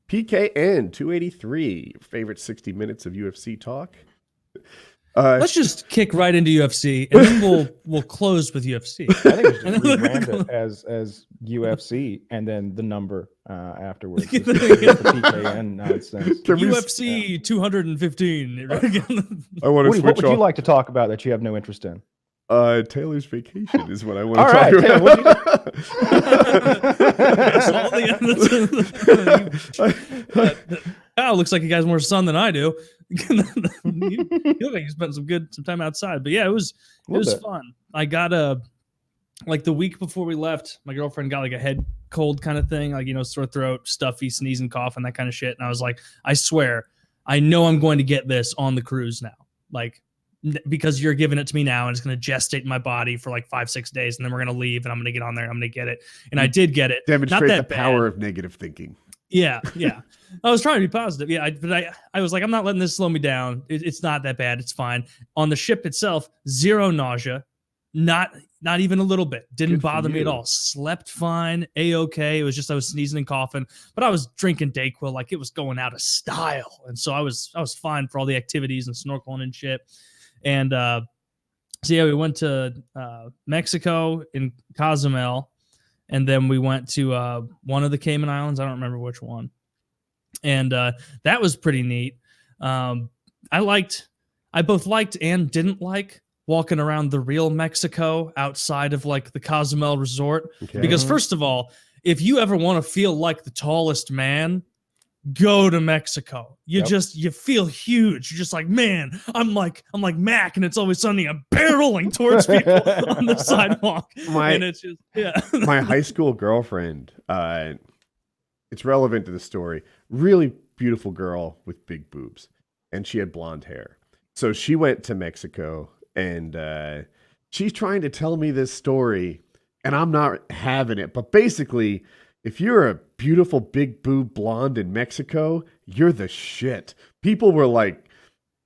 PKN 283, favorite 60 minutes of UFC talk. Let's just kick right into UFC, and then we'll close with UFC. I think we should rebrand it as UFC, and then the number afterwards. The PKN nonsense. UFC 215. I want to switch what would off. you like to talk about that you have no interest in? Taylor's vacation is what I want to talk about. Kyle looks like he has more sun than I do. You look like you spent some time outside, but yeah, it was fun. I got like the week before we left, my girlfriend got like a head cold kind of thing, like, sore throat, stuffy, sneezing, coughing, that kind of shit. And I was like, I swear, I know I'm going to get this on the cruise now. Like, because you're giving it to me now and it's going to gestate in my body for like 5-6 days. And then we're going to leave and I'm going to get on there and I'm going to get it. And I did get it. Demonstrate the power of negative thinking. Yeah. I was trying to be positive. Yeah. But I was like, I'm not letting this slow me down. It's not that bad. It's fine. On the ship itself, zero nausea. Not even a little bit. Didn't bother me at all. Slept fine. A-okay. It was just I was sneezing and coughing, but I was drinking Dayquil like it was going out of style. And so I was fine for all the activities and snorkeling and shit. And so yeah, we went to Mexico in Cozumel, and then we went to one of the Cayman Islands. I don't remember which one. And that was pretty neat. I both liked and didn't like walking around the real Mexico outside of like the Cozumel resort. Okay. Because first of all, if you ever want to feel like the tallest man, go to Mexico. You feel huge. You're just like, man, I'm like Mac, and It's Always Sunny. I'm barreling towards people on the sidewalk. And it's just, my high school girlfriend, it's relevant to the story. Really beautiful girl with big boobs, and she had blonde hair. So she went to Mexico, and she's trying to tell me this story, and I'm not having it. But basically, if you're a beautiful big boob blonde in Mexico, you're the shit. People were like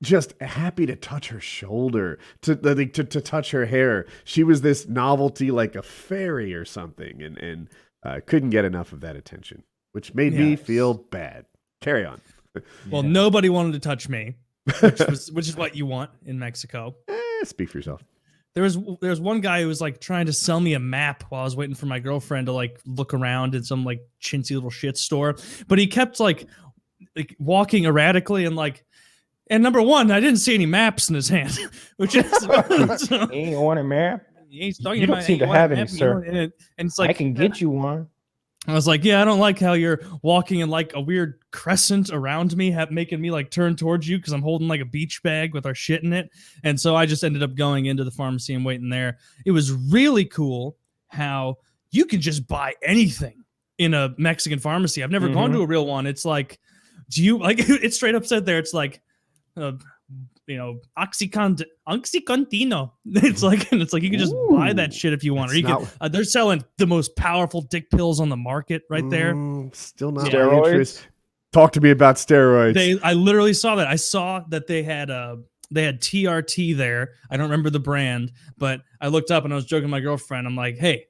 just happy to touch her shoulder, to touch her hair. She was this novelty, like a fairy or something, and couldn't get enough of that attention, which made me feel bad. Carry on. Well, nobody wanted to touch me, which is what you want in Mexico. Speak for yourself. There was one guy who was like trying to sell me a map while I was waiting for my girlfriend to like look around in some like chintzy little shit store, but he kept like walking erratically and number one, I didn't see any maps in his hand, which is so, ain't on a map. You don't seem to have any, sir. And it's like, I can get you one. I was like, yeah, I don't like how you're walking in like a weird crescent around me, making me like turn towards you because I'm holding like a beach bag with our shit in it. And so I just ended up going into the pharmacy and waiting there. It was really cool how you can just buy anything in a Mexican pharmacy. I've never gone to a real one. It's like, do you like it straight up said there? It's like, Oxycontino. It's like you can just buy that shit if you want. Or you can. They're selling the most powerful dick pills on the market right there. Still not steroids. Talk to me about steroids. I literally saw that. I saw that they had TRT there. I don't remember the brand, but I looked up and I was joking with my girlfriend. I'm like, hey,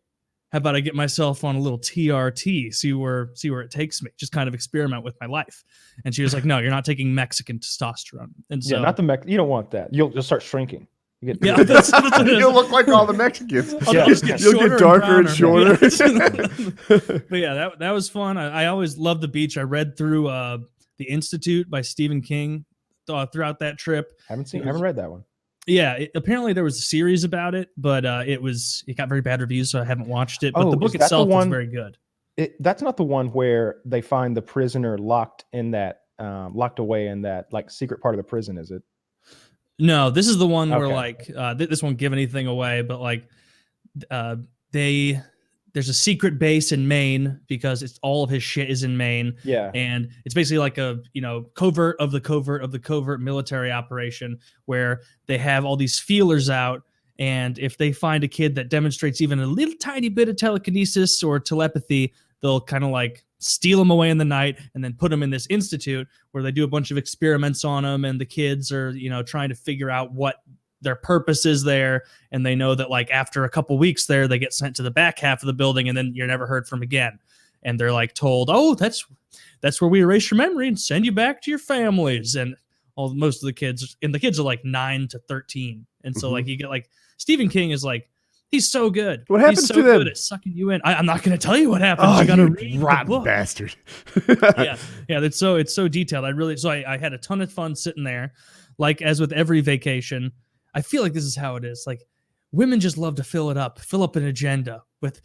how about I get myself on a little TRT, see where it takes me, just kind of experiment with my life. And she was like, no, you're not taking Mexican testosterone. And so, not the you don't want that. You'll just start shrinking. You'll look like all the Mexicans. You'll get darker and shorter. But yeah, that was fun. I always loved the beach. I read through The Institute by Stephen King throughout that trip. Haven't read that one. Yeah, apparently there was a series about it, but it got very bad reviews, so I haven't watched it. But the book itself was very good. That's not the one where they find the prisoner locked away in that like secret part of the prison, is it? No, this is the one where like this won't give anything away, but like there's a secret base in Maine because it's all of his shit is in Maine. Yeah. And it's basically like a, covert of the covert military operation where they have all these feelers out. And if they find a kid that demonstrates even a little tiny bit of telekinesis or telepathy, they'll kind of like steal them away in the night and then put them in this institute where they do a bunch of experiments on them. And the kids are, trying to figure out what their purpose is there, and they know that like after a couple weeks there, they get sent to the back half of the building, and then you're never heard from again. and they're like told, oh, that's where we erase your memory and send you back to your families. And most of the kids are like 9 to 13. And so like you get like Stephen King is like, he's so good. What happens he's so to them? good at sucking you in. I'm not going to tell you what happens. Oh, you got to you read rotten the book. bastard. Yeah. It's so detailed. I had a ton of fun sitting there. Like as with every vacation, I feel like this is how it is. Like women just love to fill up an agenda with,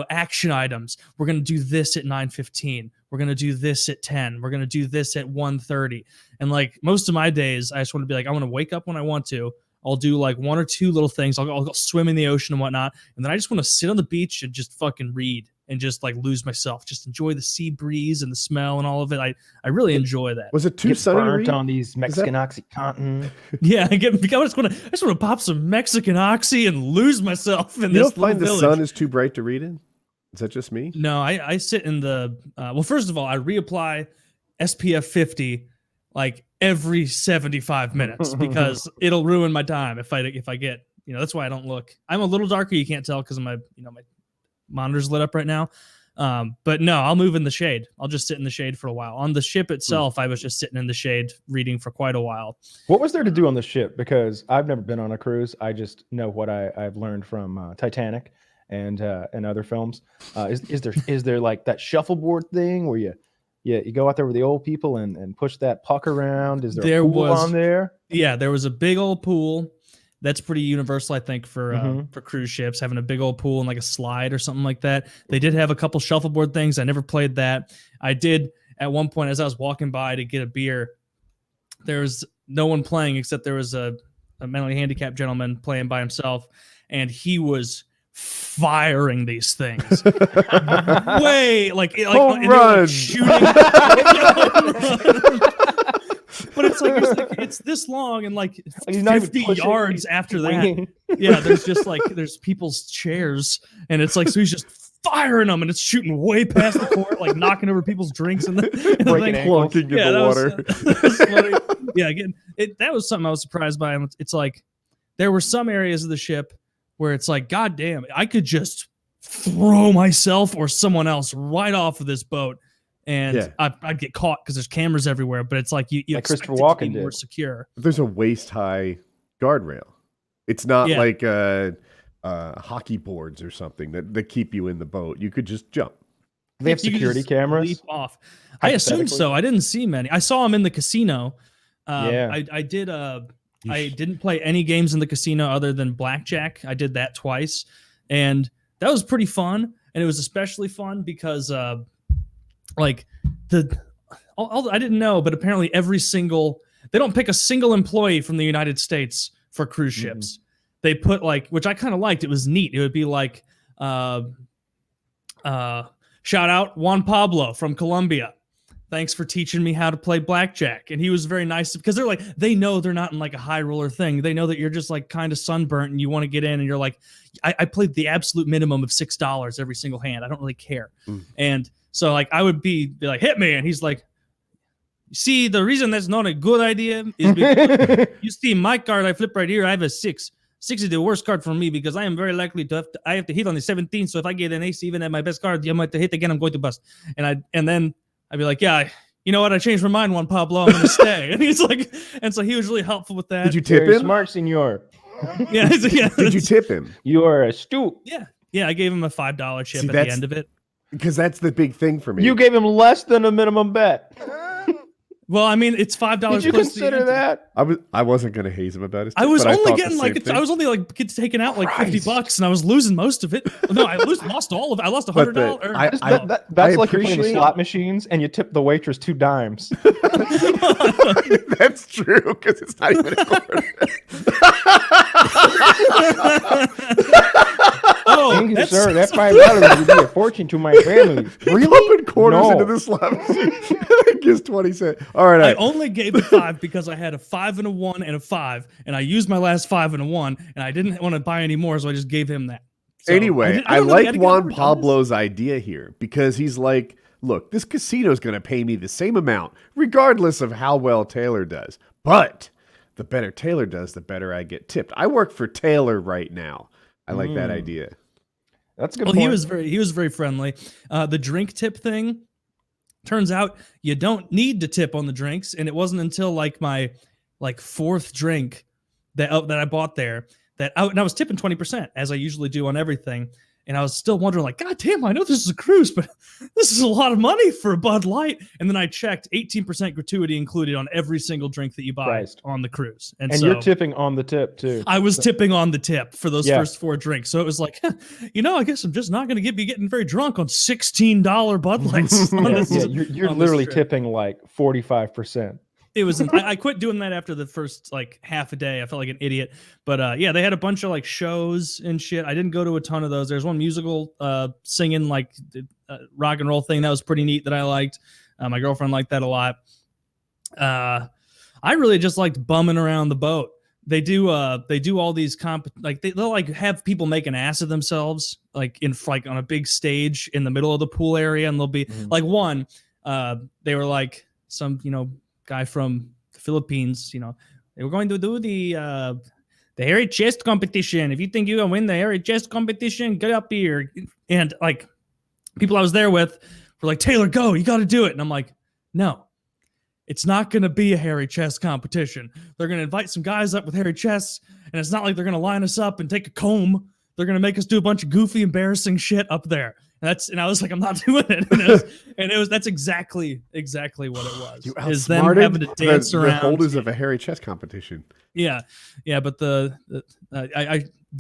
action items. We're going to do this at 9:15. We're going to do this at 10. We're going to do this at 1:30. And like most of my days, I just want to be like, I want to wake up when I want to. I'll do like 1 or 2 little things. I'll go swim in the ocean and whatnot. And then I just want to sit on the beach and just fucking read and just like lose myself. Just enjoy the sea breeze and the smell and all of it. I really enjoy that. Was it too sunny to read? On these Mexican Oxycontin. Yeah, I just want to pop some Mexican Oxy and lose myself in this. You don't find the village. sun is too bright to read in? Is that just me? No, I sit in the. Well, first of all, I reapply SPF 50 like every 75 minutes because it'll ruin my time if I get. That's why I don't look. I'm a little darker. You can't tell because of my my monitor's lit up right now. But no, I'll move in the shade. I'll just sit in the shade for a while. On the ship itself, I was just sitting in the shade reading for quite a while. What was there to do on the ship? Because I've never been on a cruise. I just know what I've learned from Titanic and other films. Is there like that shuffleboard thing where you go out there with the old people and push that puck around? Is there a pool on there? Yeah, there was a big old pool. That's pretty universal, I think, for cruise ships, having a big old pool and like a slide or something like that. They did have a couple shuffleboard things. I never played that. I did at one point as I was walking by to get a beer. There was no one playing except there was a mentally handicapped gentleman playing by himself, and he was firing these things way like home run. Shooting. But it's this long and like 50 yards after that. Yeah, there's people's chairs and it's like so he's just firing them and it's shooting way past the court, like knocking over people's drinks and breaking plunking in the water. That was funny. Yeah, again, that was something I was surprised by. It's like there were some areas of the ship where it's like, God damn, I could just throw myself or someone else right off of this boat. And I'd get caught because there's cameras everywhere, but it's like you like expect Christopher it to Walken be more did. secure. There's a waist-high guardrail. It's not like hockey boards or something that keep you in the boat. You could just jump. They have security cameras? Leap off. I assume so. I didn't see many. I saw them in the casino. I did. I didn't play any games in the casino other than blackjack. I did that twice, and that was pretty fun. And it was especially fun because I didn't know, but apparently they don't pick a single employee from the United States for cruise ships. They put which I kind of liked. It was neat. It would be like, shout out Juan Pablo from Colombia. Thanks for teaching me how to play blackjack. And he was very nice because they know they're not in like a high roller thing. They know that you're just like kind of sunburnt and you want to get in and you're like, I played the absolute minimum of $6 every single hand. I don't really care. And so like I would be like, hit me. And he's like, see, the reason that's not a good idea is because you see my card I flip right here. I have a 6. 6 is the worst card for me because I am very likely to have to hit on the 17th. So if I get an ace even at my best card, I might hit again. I'm going to bust. And then I'd be like, yeah, you know what? I changed my mind, Juan Pablo. I'm going to stay. And he's like, and so he was really helpful with that. Did you tip him? Smart, senor. Yeah. Did you tip him? You are astute. Yeah. I gave him a $5 chip at the end of it. Because that's the big thing for me. You gave him less than a minimum bet. Well, I mean, it's $5. Did you consider that? I wasn't going to haze him about his tip, I was but only thought getting the I was only like taking out like $50 and I was losing most of it. No, I lost all of it. I lost $100. That's like you're playing the slot machines and you tip the waitress 2 dimes. That's true because it's not even a quarter. Thank you, sir. That $5 would be a fortune to my family. Really? Pumping quarters into the slot machine. It gives 20 cents. All right. I only gave it 5 because I had a 5 and a 1 and a 5, and I used my last 5 and a 1, and I didn't want to buy any more, so I just gave him that. So anyway, I like Juan Pablo's idea here because he's like, look, this casino is going to pay me the same amount, regardless of how well Taylor does. But the better Taylor does, the better I get tipped. I work for Taylor right now. I like that idea. That's a good Well, point. he was very friendly. The drink tip thing, turns out you don't need to tip on the drinks, and it wasn't until like my fourth drink that I bought there and I was tipping 20% as I usually do on everything. And I was still wondering, like, God damn, I know this is a cruise, but this is a lot of money for a Bud Light. And then I checked, 18% gratuity included on every single drink that you buy on the cruise. And so you're tipping on the tip too. I was tipping on the tip for those first 4 drinks. So it was like, I guess I'm just not going to be getting very drunk on $16 Bud Lights. You're literally tipping like 45%. It was. I quit doing that after the first like half a day. I felt like an idiot. But they had a bunch of like shows and shit. I didn't go to a ton of those. There's one musical singing like rock and roll thing that was pretty neat that I liked. My girlfriend liked that a lot. I really just liked bumming around the boat. They do all these they'll like have people make an ass of themselves like on a big stage in the middle of the pool area, and they'll be like one. They were like some guy from the Philippines, they were going to do the hairy chest competition. If you think you're gonna win the hairy chest competition, get up here. And like people I was there with were like, Taylor, go, you got to do it. And I'm like, no, it's not going to be a hairy chest competition. They're going to invite some guys up with hairy chests, and it's not like they're going to line us up and take a comb. They're going to make us do a bunch of goofy, embarrassing shit up there. And I was like, I'm not doing it. That's exactly what it was. You is them having to dance around. The holders of a hairy chest competition. Yeah, but the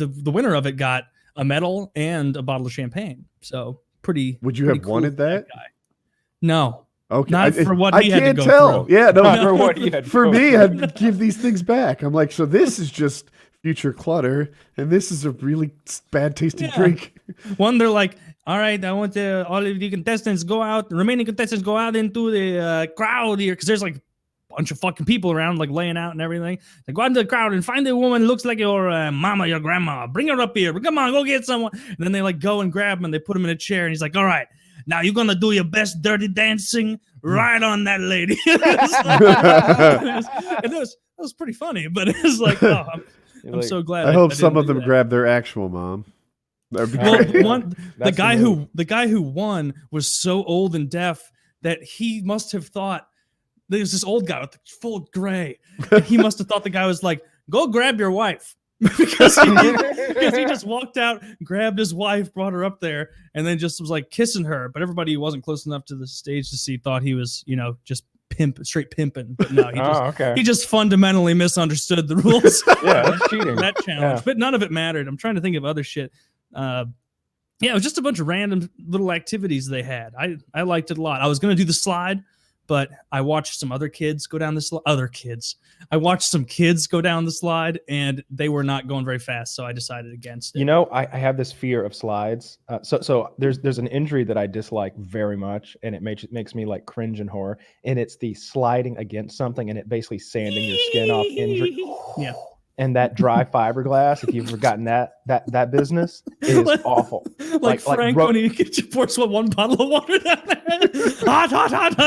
winner of it got a medal and a bottle of champagne. So pretty. Would you have wanted that? Guy. No. Okay. Not for what he had to go tell. through. Yeah, no. For what he had. For me, I'd give these things back. I'm like, so this is just future clutter, and this is a really bad tasting drink. One, they're like, all right, I want all of the contestants go out. The remaining contestants go out into the crowd here, because there's like a bunch of fucking people around, like laying out and everything. They go out into the crowd and find a woman who looks like your mama, your grandma. Bring her up here. Come on, go get someone. And then they like go and grab him and they put him in a chair, and he's like, all right, now you're gonna do your best dirty dancing right on that lady. It was pretty funny, but it was like, oh, I'm so glad. I hope some of them grab their actual mom. Well, the guy who won was so old and deaf that he must have thought there was this old guy with full gray. And he must have thought the guy was like, "Go grab your wife," because he just walked out, grabbed his wife, brought her up there, and then just was like kissing her. But everybody who wasn't close enough to the stage to see thought he was, just straight pimping. But no, he just fundamentally misunderstood the rules. Yeah, that's cheating. That challenge, but none of it mattered. I'm trying to think of other shit. It was just a bunch of random little activities they had. I liked it a lot. I was going to do the slide, but I watched some other kids go down the slide. I watched some kids go down the slide, and they were not going very fast, so I decided against it. I have this fear of slides. So there's an injury that I dislike very much, and it makes me like cringe and horror. And it's the sliding against something, and it basically sanding your skin off injury. Yeah. And that dry fiberglass, if you've forgotten that business, is awful. Like Frank when he pours one bottle of water down there. hot.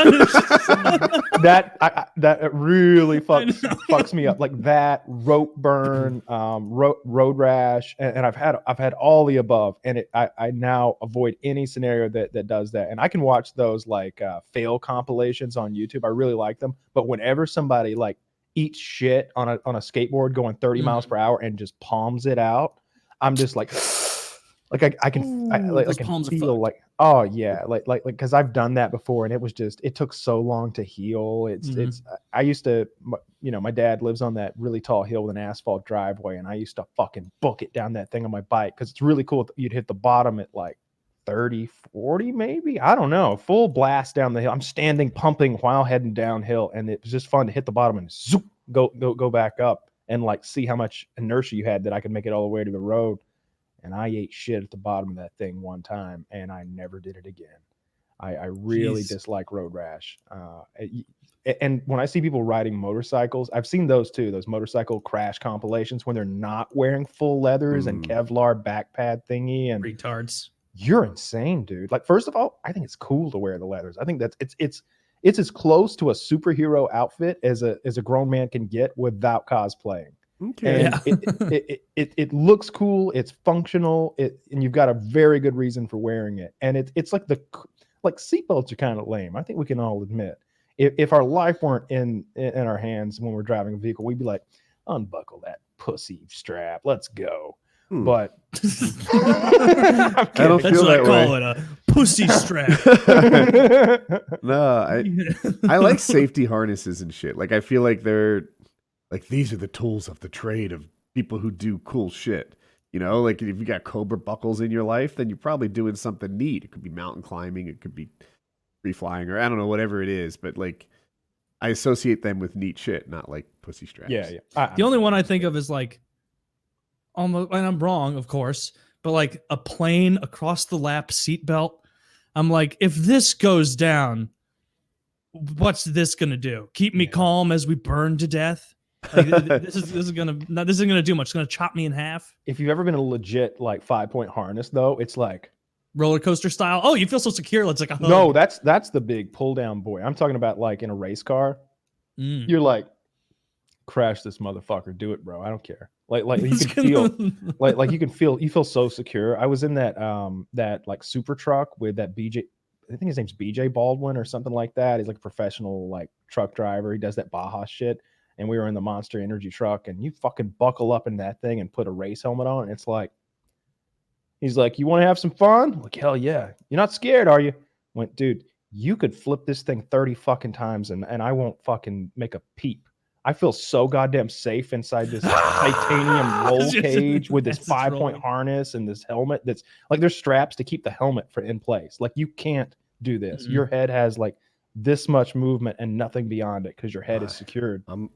That really fucks me up. Like that, rope burn, road rash, and I've had all the above, and I now avoid any scenario that does that. And I can watch those like fail compilations on YouTube. I really like them, but whenever somebody like eats shit on a skateboard going 30 miles per hour and just palms it out, I'm just like I can feel like, oh yeah, like because I've done that before, and it took so long to heal. I used to, my dad lives on that really tall hill with an asphalt driveway, and I used to fucking book it down that thing on my bike, because it's really cool. You'd hit the bottom at like 30, 40 maybe, I don't know, full blast down the hill. I'm standing pumping while heading downhill, and it was just fun to hit the bottom and zoop, go back up, and like see how much inertia you had that I could make it all the way to the road. And I ate shit at the bottom of that thing one time, and I never did it again. I really dislike road rash. And when I see people riding motorcycles, I've seen those too, those motorcycle crash compilations when they're not wearing full leathers and Kevlar back pad thingy, and retards. You're insane, dude. Like, first of all, I think it's cool to wear the leathers. I think that's it's as close to a superhero outfit as a grown man can get without cosplaying. Okay. And it looks cool. It's functional. And you've got a very good reason for wearing it. And it's like seatbelts are kind of lame. I think we can all admit if our life weren't in our hands when we're driving a vehicle, we'd be like, unbuckle that pussy strap. Let's go. But I don't That's feel what I that call way. it, a pussy strap. No, I like safety harnesses and shit. Like I feel like they're like these are the tools of the trade of people who do cool shit. You know, like if you got Cobra buckles in your life, then you're probably doing something neat. It could be mountain climbing, it could be free flying, or I don't know, whatever it is. But like I associate them with neat shit, not like pussy straps. yeah. The only one I think of is like almost, and I'm wrong, of course, but like a plain across the lap seatbelt. I'm like, if this goes down, what's this gonna do? Keep me calm as we burn to death? Like, this isn't gonna do much. It's gonna chop me in half. If you've ever been a legit like 5-point harness, though, it's like Roller coaster style. Oh, you feel so secure. It's like a hug. no, that's the big pull down boy. I'm talking about like in a race car. You're like, crash this motherfucker, do it, bro. I don't care. Like you can feel like you feel so secure. I was in that that like super truck with that BJ. I think his name's BJ Baldwin or something like that. He's like a professional like truck driver. He does that Baja shit. And we were in the Monster Energy truck, and you fucking buckle up in that thing and put a race helmet on. And it's like, he's like, you want to have some fun? I'm like, hell yeah. You're not scared, are you? Went, dude, you could flip this thing 30 fucking times and I won't fucking make a peep. I feel so goddamn safe inside this titanium roll cage with this 5-point harness and this helmet that's like there's straps to keep the helmet in place. Like you can't do this. Mm-hmm. Your head has like this much movement and nothing beyond it because your head is secured. I'm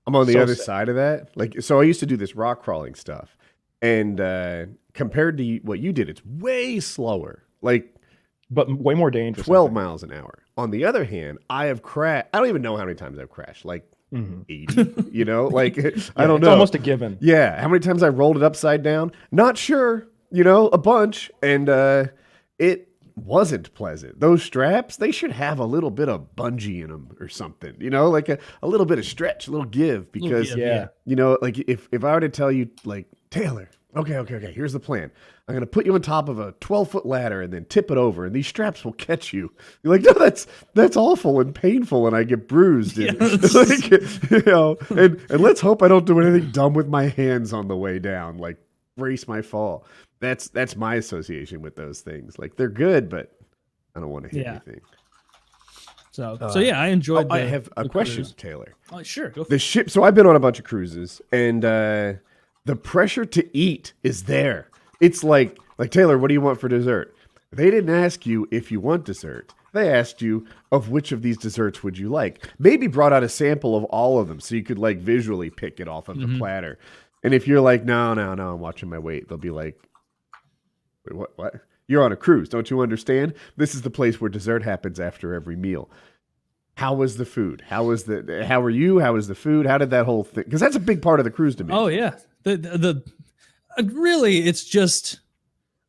on the so other sick. side of that. Like, so I used to do this rock crawling stuff, and compared to what you did, it's way slower. Like, but way more dangerous. 12 miles an hour. On the other hand, I have crashed. I don't even know how many times I've crashed. Like 80. You know, like I don't know. It's almost a given. Yeah, how many times I rolled it upside down? Not sure. You know, a bunch, and it wasn't pleasant. Those straps, they should have a little bit of bungee in them or something, you know, like a little bit of stretch, a little give, because, you know, like if I were to tell you, like, Taylor, okay, here's the plan. I'm going to put you on top of a 12-foot ladder and then tip it over, and these straps will catch you. You're like, no, that's awful and painful, and I get bruised. And, like, you know, and let's hope I don't do anything dumb with my hands on the way down, like brace my fall. That's my association with those things. Like they're good, but I don't want to hit anything. So yeah, I enjoyed. I have a question, cruise. Taylor. Oh, sure. Go for The ship. So I've been on a bunch of cruises, and the pressure to eat is there. It's like Taylor, what do you want for dessert? They didn't ask you if you want dessert. They asked you of which of these desserts would you like. Maybe brought out a sample of all of them so you could like visually pick it off of the platter. And if you're like, no, I'm watching my weight, they'll be like, wait, what? You're on a cruise. Don't you understand? This is the place where dessert happens after every meal. How was the food? How were you? How was the food? How did that whole thing? Because that's a big part of the cruise to me. Oh yeah. The really, it's just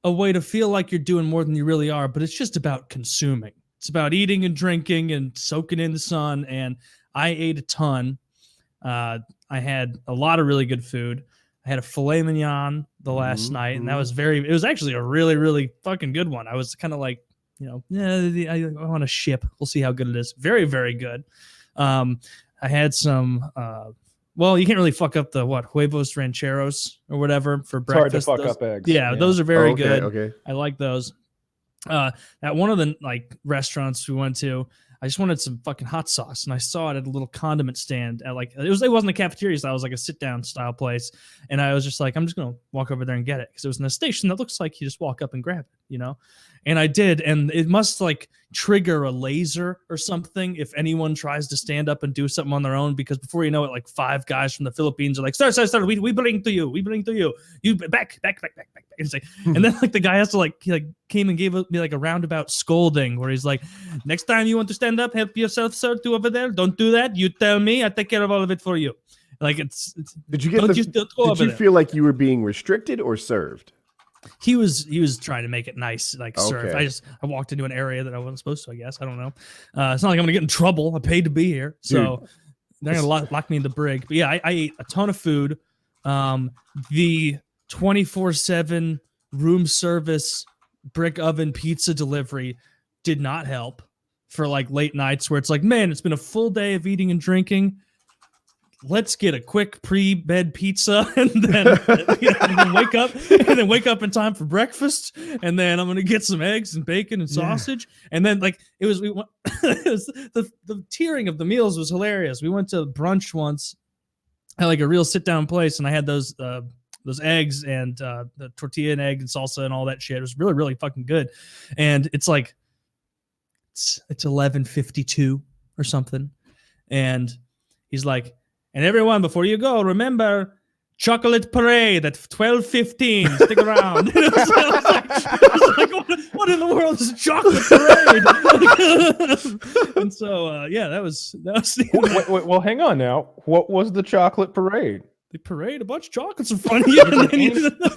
a way to feel like you're doing more than you really are, but it's just about consuming. It's about eating and drinking and soaking in the sun. And I ate a ton. I had a lot of really good food. I had a filet mignon the last night, and that was it was actually a really, really fucking good one. I was kind of like, you know, I want a ship. We'll see how good it is. Very, very good. I had some, well, you can't really fuck up the huevos rancheros or whatever for breakfast. It's hard to fuck up eggs. Yeah, those are very good. Okay. I like those. At one of the like restaurants we went to, I just wanted some fucking hot sauce, and I saw it at a little condiment stand at like it wasn't a cafeteria style, it was like a sit down style place, and I was just like, I'm just gonna walk over there and get it because it was in a station that looks like you just walk up and grab it, you know. And I did, and it must like trigger a laser or something if anyone tries to stand up and do something on their own, because before you know it, like 5 guys from the Philippines are like, sir, we bring to you, you back. And it's like, and then like the guy has to he came and gave me like a roundabout scolding where he's like, next time you want to stand up, help yourself, sir, to over there. Don't do that. You tell me, I take care of all of it for you. Like it's did you feel like you were being restricted or served? He was trying to make it nice, like serve. Okay. I walked into an area that I wasn't supposed to, I guess. I don't know. It's not like I'm gonna get in trouble. I paid to be here. So they're gonna lock me in the brig. But yeah, I ate a ton of food. The 24/7 room service brick oven pizza delivery did not help for like late nights where it's like, man, it's been a full day of eating and drinking. Let's get a quick pre-bed pizza and then wake up in time for breakfast. And then I'm gonna get some eggs and bacon and sausage. And then like it was the tiering of the meals was hilarious. We went to brunch once at like a real sit-down place, and I had those eggs and the tortilla and egg and salsa and all that shit. It was really, really fucking good. And it's like it's 11:52 or something, and he's like, and everyone, before you go, remember chocolate parade at 12:15. Stick around. I was like, what in the world is a chocolate parade? And so, yeah, that was. Wait, well, hang on now. What was the chocolate parade? They parade a bunch of chocolates in front of you.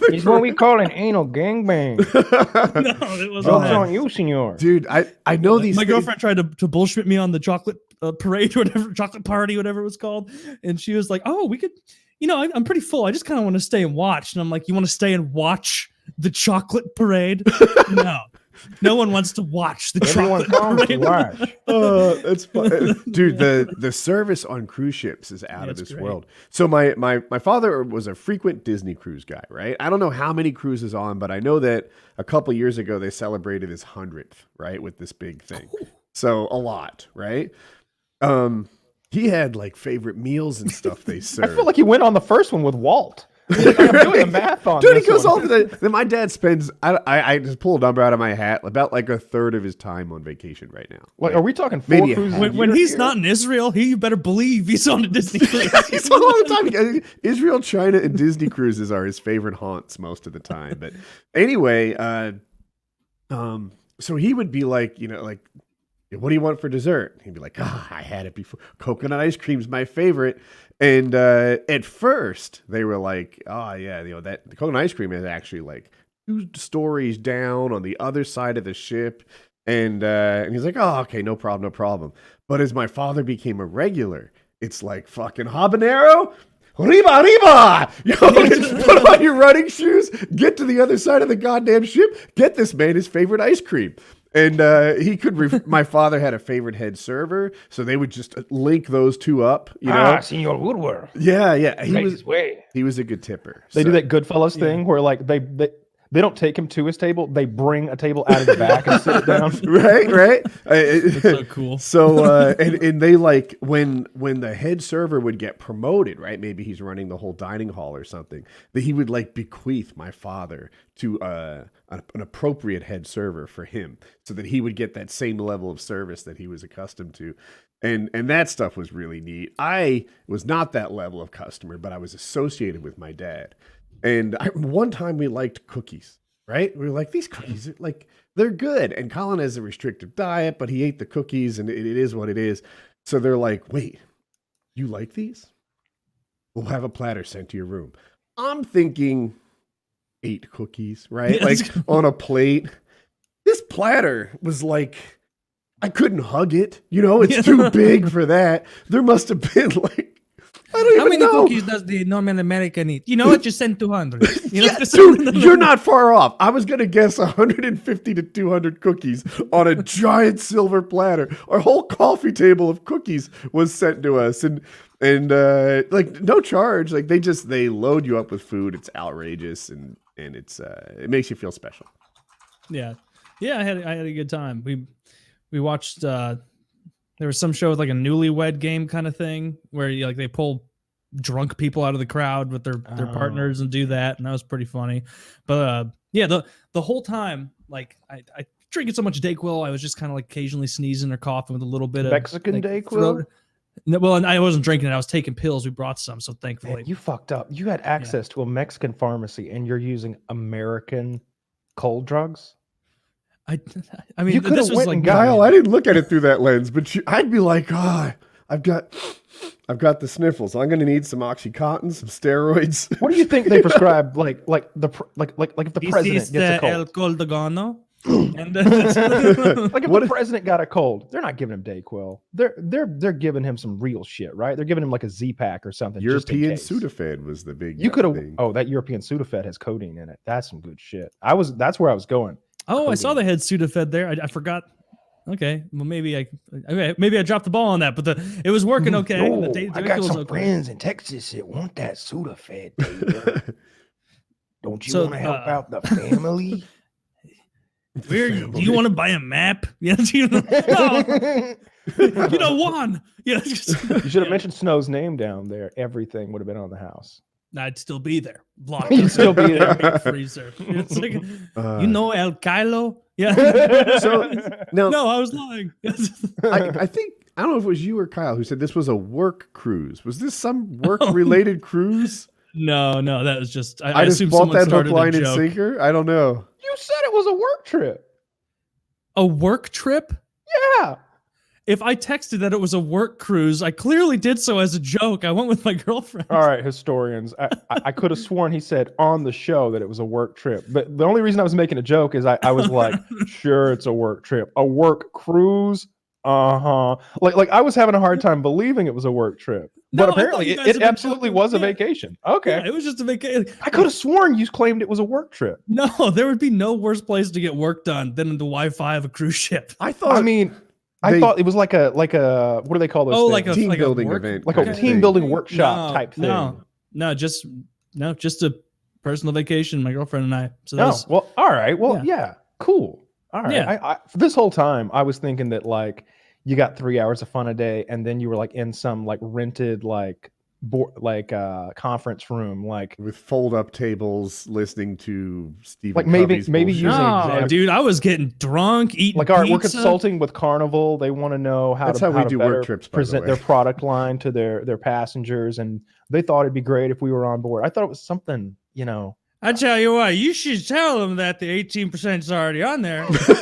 It's what we call an anal gangbang. No, it wasn't. Jokes on you, senor. Dude, I know these. My things. girlfriend tried to bullshit me on the chocolate parade or whatever, chocolate party, whatever it was called, and she was like, "Oh, we could, I'm pretty full. I just kind of want to stay and watch." And I'm like, "You want to stay and watch the chocolate parade?" No one wants to watch the chocolate parade. That's fun. Dude, the service on cruise ships is out of this world. So my father was a frequent Disney cruise guy, right? I don't know how many cruises on, but I know that a couple years ago they celebrated his 100th, right, with this big thing. So a lot, right? He had like favorite meals and stuff they served. I feel like he went on the first one with Walt. I'm doing the math on. Dude, he goes all the. My dad spends. I just pull a number out of my hat. About like a third of his time on vacation right now. Like, are we talking four cruises? When he's not in Israel, you better believe he's on a Disney cruise. He's all the time. Israel, China, and Disney cruises are his favorite haunts most of the time. But anyway, so he would be like, like, what do you want for dessert? He'd be like, I had it before. Coconut ice cream's my favorite. And at first they were like, oh yeah, that the coconut ice cream is actually like 2 stories down on the other side of the ship. And he's like, oh, okay, no problem. But as my father became a regular, it's like fucking habanero. Arriba! Put on your running shoes, get to the other side of the goddamn ship, get this man his favorite ice cream. And he could. My father had a favorite head server, so they would just link those two up. Senor Woodward. Yeah. He was a good tipper. They do that Goodfellas thing where like they don't take him to his table; they bring a table out of the back and sit down. Right. That's so cool. So and they like when the head server would get promoted, right? Maybe he's running the whole dining hall or something. That he would like bequeath my father to an appropriate head server for him, so that he would get that same level of service that he was accustomed to. And that stuff was really neat. I was not that level of customer, but I was associated with my dad. And one time we liked cookies, right? We were like, these cookies, they're good. And Colin has a restrictive diet, but he ate the cookies and it is what it is. So they're like, wait, you like these? We'll have a platter sent to your room. I'm thinking 8 cookies, right? Like on a plate. This platter was like, I couldn't hug it. It's too big for that. There must have been like, I don't even know. How many cookies does the normal American eat? You know what? Just send 200. Dude, you're not far off. I was going to guess 150 to 200 cookies on a giant silver platter. Our whole coffee table of cookies was sent to us. And like no charge. Like they load you up with food. It's outrageous. And it's it makes you feel special. Yeah. I had a good time. We watched there was some show with like a newlywed game kind of thing where they pull drunk people out of the crowd with their partners and do that, and that was pretty funny. But the whole time, like I drinking so much Dayquil, I was just kind of like occasionally sneezing or coughing with a little bit of Mexican Dayquil. Well, and I wasn't drinking it. I was taking pills. We brought some, so thankfully. Man, you fucked up. You had access to a Mexican pharmacy, and you're using American cold drugs. I mean, you could have went like Kyle. I didn't look at it through that lens, but I'd be like, I've got the sniffles. I'm going to need some OxyContin, some steroids. What do you think they prescribe? Like if the president is gets a cold. El Coldogano. And Like if What the if- president got a cold, they're not giving him Dayquil. They're giving him some real shit, right? They're giving him like a Z-Pack or something. European just in case. Sudafed was the big You could have. thing. Oh, that European Sudafed has codeine in it. That's some good shit. That's where I was going. oh, I saw Codeine. they had Sudafed there. I forgot. Okay, well maybe I dropped the ball on that, but it was working okay. Yo, The I Dayquil got was some okay. friends in Texas that want that Sudafed. Baby. Don't you So, want to help out the family? Do you want to buy a map? Yes, you know, one. Yeah, You should have mentioned Snow's name down there. Everything would have been on the house. I'd still be there. Blocked You'd up still be in there. the freezer. It's like, Uh, El Kylo? Yeah. So now, No, I was lying. I think I don't know if it was you or Kyle who said this was a work cruise. Was this some work-related cruise? No, that was just. I just assume bought someone that hook, started a line, and joke. sinker. I don't know. You said it was a work trip. A work trip? Yeah. If I texted that it was a work cruise, I clearly did so as a joke. I went with my girlfriend. All right, historians. I could have sworn he said on the show that it was a work trip. But the only reason I was making a joke is I was like, sure, it's a work trip. A work cruise? Uh-huh. Like I was having a hard time believing it was a work trip. No, But I thought apparently you guys it had been absolutely joking. was a Yeah. vacation. Okay. Yeah, it was just a vacation. I could have sworn you claimed it was a work trip. No, there would be no worse place to get work done than the Wi-Fi of a cruise ship. I thought. I mean, I they- those like a what do they call those? Oh, things? like a team like building a work, event, like kind a of team thing. building workshop type thing. No, just a personal vacation. My girlfriend and I. So No, that's well, all right. Well, Yeah. yeah, cool. All right. Yeah. I for this whole time, I was thinking that like you got 3 hours of fun a day, and then you were like in some like rented conference room, like with fold-up tables, listening to Stephen. Like maybe Covey's using bullshit. no, exam- dude. I was getting drunk, eating like all right, we're pizza. consulting with Carnival. They want to know how That's to how we to do work better trips, by the present way. their product line to their passengers, and they thought it'd be great if we were on board. I thought it was something, I tell you what, you should tell them that the 18% is already on there. Because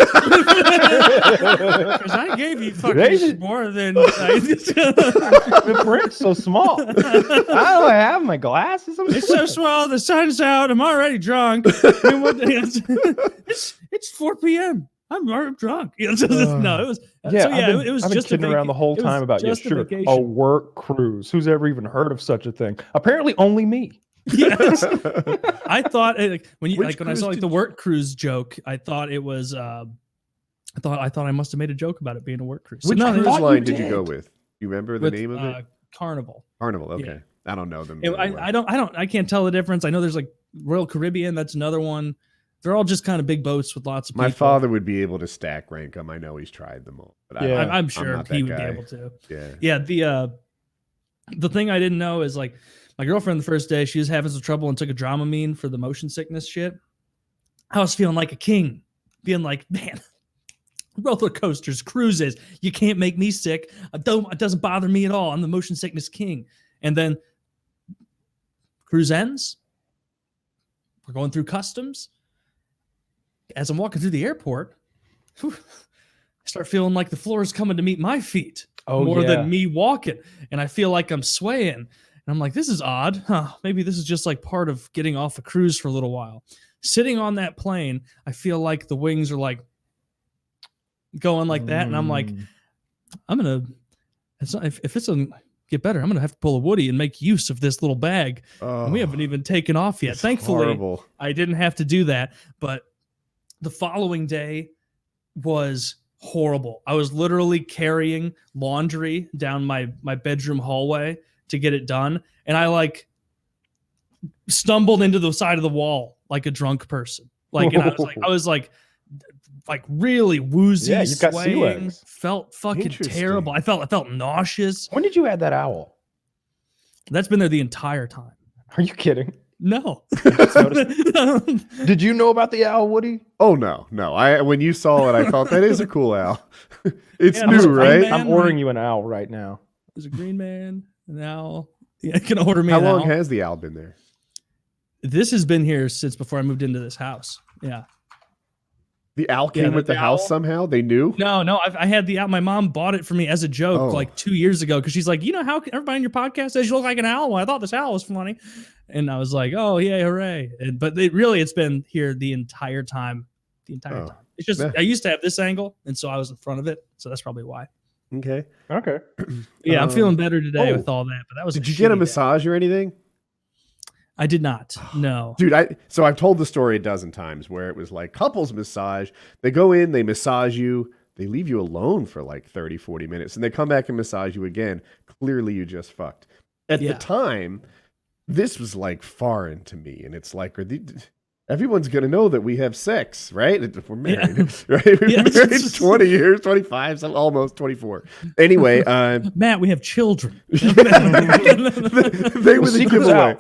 I gave you They- fucking more than. The print's so small. I don't have my glasses. It's so small. The sun's out. I'm already drunk. And it's 4 p.m. I'm already drunk. No, it was. Yeah, it was I've been just kidding around the whole time about just a a vacation. work cruise. Who's ever even heard of such a thing? Apparently, only me. Yes. I thought when I Which saw cruise like did the work cruise joke, I thought it was. I thought I must have made a joke about it being a work cruise. Which No, it cruise was line did you go with? You remember the with, name of it? Carnival. Carnival. Okay, yeah. I don't know them. Yeah, really well. I can't tell the difference. I know there's like Royal Caribbean. That's another one. They're all just kind of big boats with lots of people. My father would be able to stack rank them. I know he's tried them all. But Yeah. I'm sure not he that would guy. be able to. Yeah. Yeah. The thing I didn't know is like my girlfriend the first day she was having some trouble and took a Dramamine for the motion sickness shit. I was feeling like a king, being like, man, roller coasters, cruises, you can't make me sick. It doesn't bother me at all. I'm the motion sickness king. And then cruise ends. We're going through customs. As I'm walking through the airport, I start feeling like the floor is coming to meet my feet more than me walking. And I feel like I'm swaying. And I'm like, this is odd. Maybe this is just like part of getting off a cruise for a little while. Sitting on that plane, I feel like the wings are like going like that. And I'm like, if it's a get better, I'm going to have to pull a Woody and make use of this little bag. And we haven't even taken off yet. It's Thankfully, horrible. I didn't have to do that. But the following day was horrible. I was literally carrying laundry down my bedroom hallway to get it done. And I like stumbled into the side of the wall like a drunk person. Like, and I was like really woozy, Yeah, you've got sea swaying, legs. felt fucking Interesting. terrible. I felt nauseous. When did you add that owl? That's been there the entire time. Are you kidding? No. Did you know about the owl, Woody? Oh no. When you saw it, I thought that is a cool owl. It's Yeah, there's a new, green right? man. I'm ordering you an owl right now. There's a green man, an owl. Yeah, can order me How an long owl. has the owl been there? This has been here since before I moved into this house. Yeah. The owl came with the house owl. somehow. They knew. No, I had the owl. My mom bought it for me as a joke Oh. like 2 years ago because she's like, you know how everybody on your podcast says you look like an owl? Well, I thought this owl was funny, and I was like, oh yeah, hooray! But it's been here the entire time. The entire time. It's just Yeah. I used to have this angle, and so I was in front of it. So that's probably why. Okay. Okay. Yeah, I'm feeling better today with oh, all that. But that was. Did you get a shitty day. massage or anything? I did not. No. Dude, so I've told the story a dozen times where it was like couples massage. They go in, they massage you, they leave you alone for like 30, 40 minutes, and they come back and massage you again. Clearly, you just fucked. At the time, this was like foreign to me, and it's like, everyone's gonna know that we have sex, right? If we're married, right? We've been married 20 years, 25, almost 24. Anyway, Matt, we have children. they were the giveaway.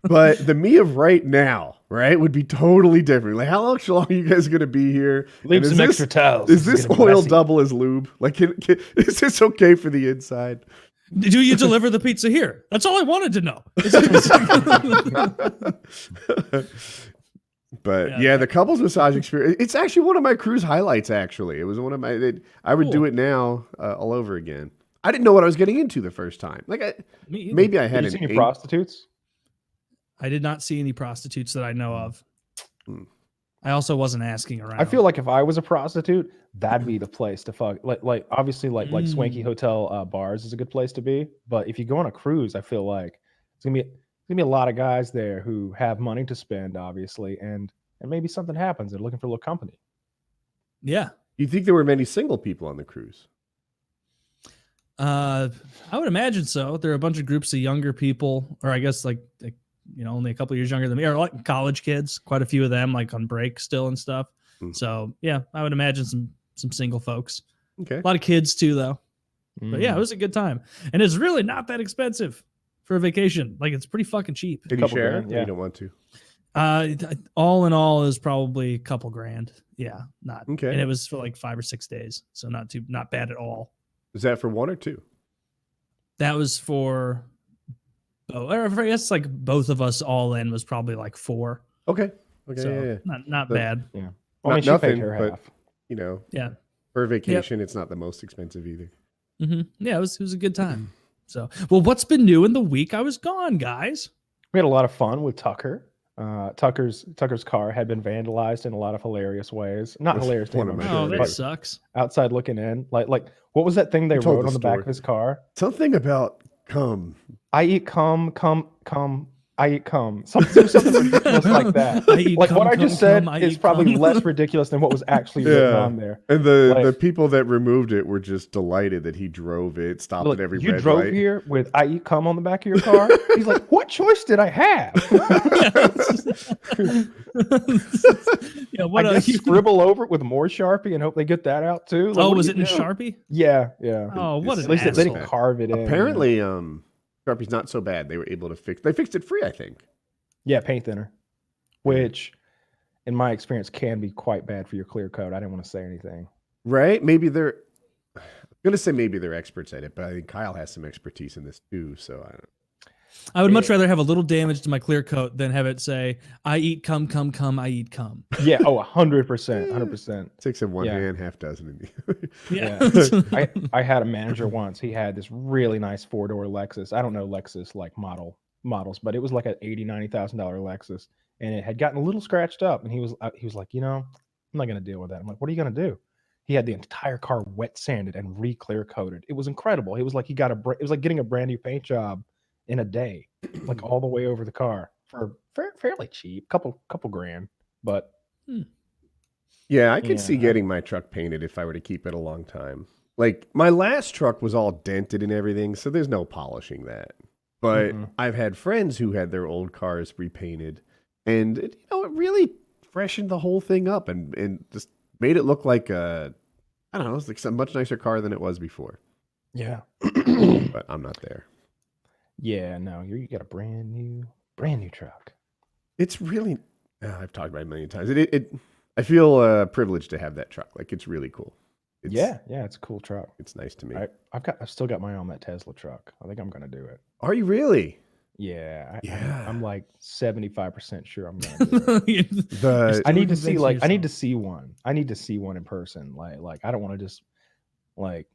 But the me of right now, right, would be totally different. Like, how long are you guys gonna be here? Leave some extra towels. Is this oil double as lube? Like, is this okay for the inside? Do you deliver the pizza here? That's all I wanted to know. But yeah, the couples massage experience, it's actually one of my cruise highlights, actually. It was one of my, I would do it now all over again. I didn't know what I was getting into the first time. Like, maybe I had Did you see any prostitutes? I did not see any prostitutes that I know of. I also wasn't asking around. I feel like if I was a prostitute, that'd be the place to fuck. Like obviously, like swanky hotel bars is a good place to be. But if you go on a cruise, I feel like it's gonna be a lot of guys there who have money to spend, obviously, and maybe something happens. They're looking for a little company. Yeah. You think there were many single people on the cruise? I would imagine so. There are a bunch of groups of younger people, or I guess like only a couple of years younger than me, or like college kids. Quite a few of them, like on break still and stuff. So yeah, I would imagine some single folks. Okay. A lot of kids too, though. But yeah, it was a good time, and it's really not that expensive for a vacation. Like, it's pretty fucking cheap. Did you share? Yeah, you don't want to. All in all, is probably a couple grand. Yeah, not okay. And it was for like 5 or 6 days, so not bad at all. Is that for 1 or 2? That was for. Oh, I guess like both of us all in was probably like 4. Okay. So not bad. Yeah. Well, not nothing, her but half. Yeah. For a vacation, it's not the most expensive either. Yeah, it was a good time. So, well, what's been new in the week I was gone, guys? We had a lot of fun with Tucker. Tucker's car had been vandalized in a lot of hilarious ways. Not hilarious to him, that sucks. Outside looking in, like what was that thing they wrote on the back of his car? Something about cum. I eat cum. I eat cum. Something ridiculous like that. Like what I just said is probably less ridiculous than what was actually written on there. And the people that removed it were just delighted that he drove it, stopped at every red light. You drove here with I eat cum on the back of your car? He's like, what choice did I have? I guess scribble over it with more Sharpie and hope they get that out too. Like, was it in Sharpie? Yeah. Oh, what an At least they didn't carve it in. Apparently, Sharpie's not so bad. They were able to fix. They fixed it free, I think. Yeah, paint thinner, which, in my experience, can be quite bad for your clear coat. I didn't want to say anything. Right? Maybe they're. I'm gonna say maybe they're experts at it, but I think Kyle has some expertise in this too. So I don't. I would much rather have a little damage to my clear coat than have it say, I eat cum, I eat cum. Yeah, 100%. 100%. 6 in one hand, half dozen in the Yeah. I had a manager once. He had this really nice 4-door Lexus. I don't know Lexus like models, but it was like an $80,000, $90,000 Lexus. And it had gotten a little scratched up. And he was like, I'm not going to deal with that. I'm like, what are you going to do? He had the entire car wet sanded and re-clear coated. It was incredible. It was like it was like getting a brand new paint job in a day, like all the way over the car for fairly cheap, couple grand. But yeah, I could see getting my truck painted if I were to keep it a long time. Like my last truck was all dented and everything, so there's no polishing that. But I've had friends who had their old cars repainted, and it really freshened the whole thing up and just made it look like I don't know, it's like a much nicer car than it was before. Yeah, but I'm not there. Yeah, no, you got a brand new truck. It's really, I've talked about it a million times. I feel privileged to have that truck. Like, it's really cool. Yeah, it's a cool truck. It's nice to me. I've still got my eye on that Tesla truck. I think I'm gonna do it. Are you really? Yeah, I'm like 75% sure I'm gonna do it. I need to see one. I need to see one in person. Like I don't want to just like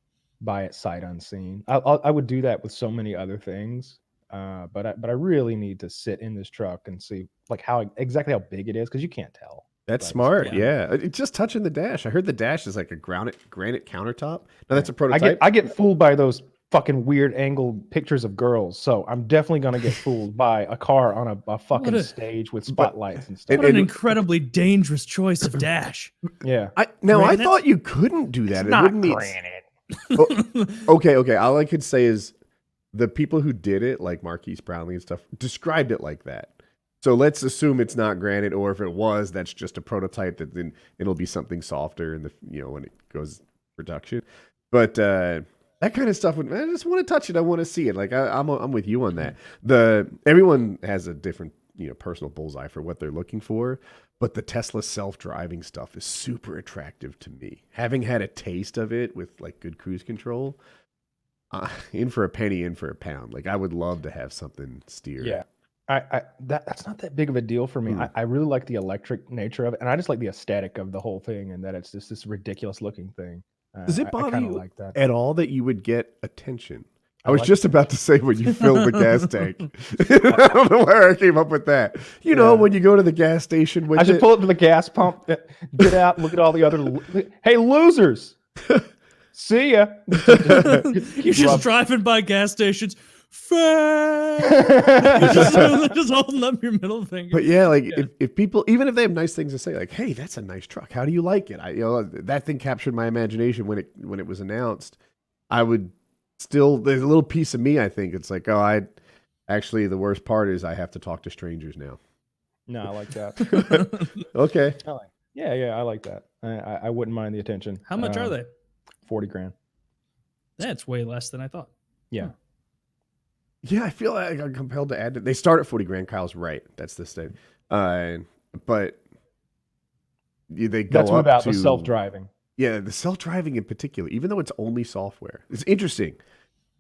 buy it sight unseen. I would do that with so many other things, but I really need to sit in this truck and see like exactly how big it is, because you can't tell. That's Like, smart. Yeah. It's just touching the dash. I heard the dash is like a granite countertop. No, that's a I prototype. get fooled by those fucking weird angled pictures of girls, so I'm definitely gonna get fooled by a car on a fucking a- stage with spotlights and stuff. What an incredibly dangerous choice of dash. Yeah, I Granite? thought you couldn't do that. it's It not wouldn't mean. granite. Okay. All I could say is the people who did it, like Marquise Brownlee and stuff, described it like that. So let's assume it's not granite, or if it was, that's just a prototype. That then it'll be something softer in the when it goes production. But that kind of stuff, I just want to touch it. I want to see it. Like I'm with you on that. Everyone has a different personal bullseye for what they're looking for. But the Tesla self-driving stuff is super attractive to me. Having had a taste of it with like good cruise control, in for a penny, in for a pound. Like I would love to have something steer. Yeah. That's not that big of a deal for me. I really like the electric nature of it, and I just like the aesthetic of the whole thing, and that it's just this ridiculous looking thing. Does it I bother kinda you like that. at all that you would get attention? I was like just about to say when you filled the gas tank. I don't know where I came up with that. You know, when you go to the gas station with I should it. pull up to the gas pump, get out, look at all the other. Hey, losers! See ya. You're just driving by gas stations. Just holding up your middle finger. But yeah, like if people, even if they have nice things to say, like, "Hey, that's a nice truck. How do you like it?" That thing captured my imagination when it was announced. I would still, there's a little piece of me. I think it's like, actually, the worst part is I have to talk to strangers now. No, I like that. Okay. Yeah, I like that. I wouldn't mind the attention. How much are they? 40 grand. That's way less than I thought. Yeah. Yeah, I feel like I'm compelled to add that they start at 40 grand. Kyle's right. That's the state. But they go That's up about to the self-driving. Yeah, the self-driving in particular, even though it's only software. It's interesting.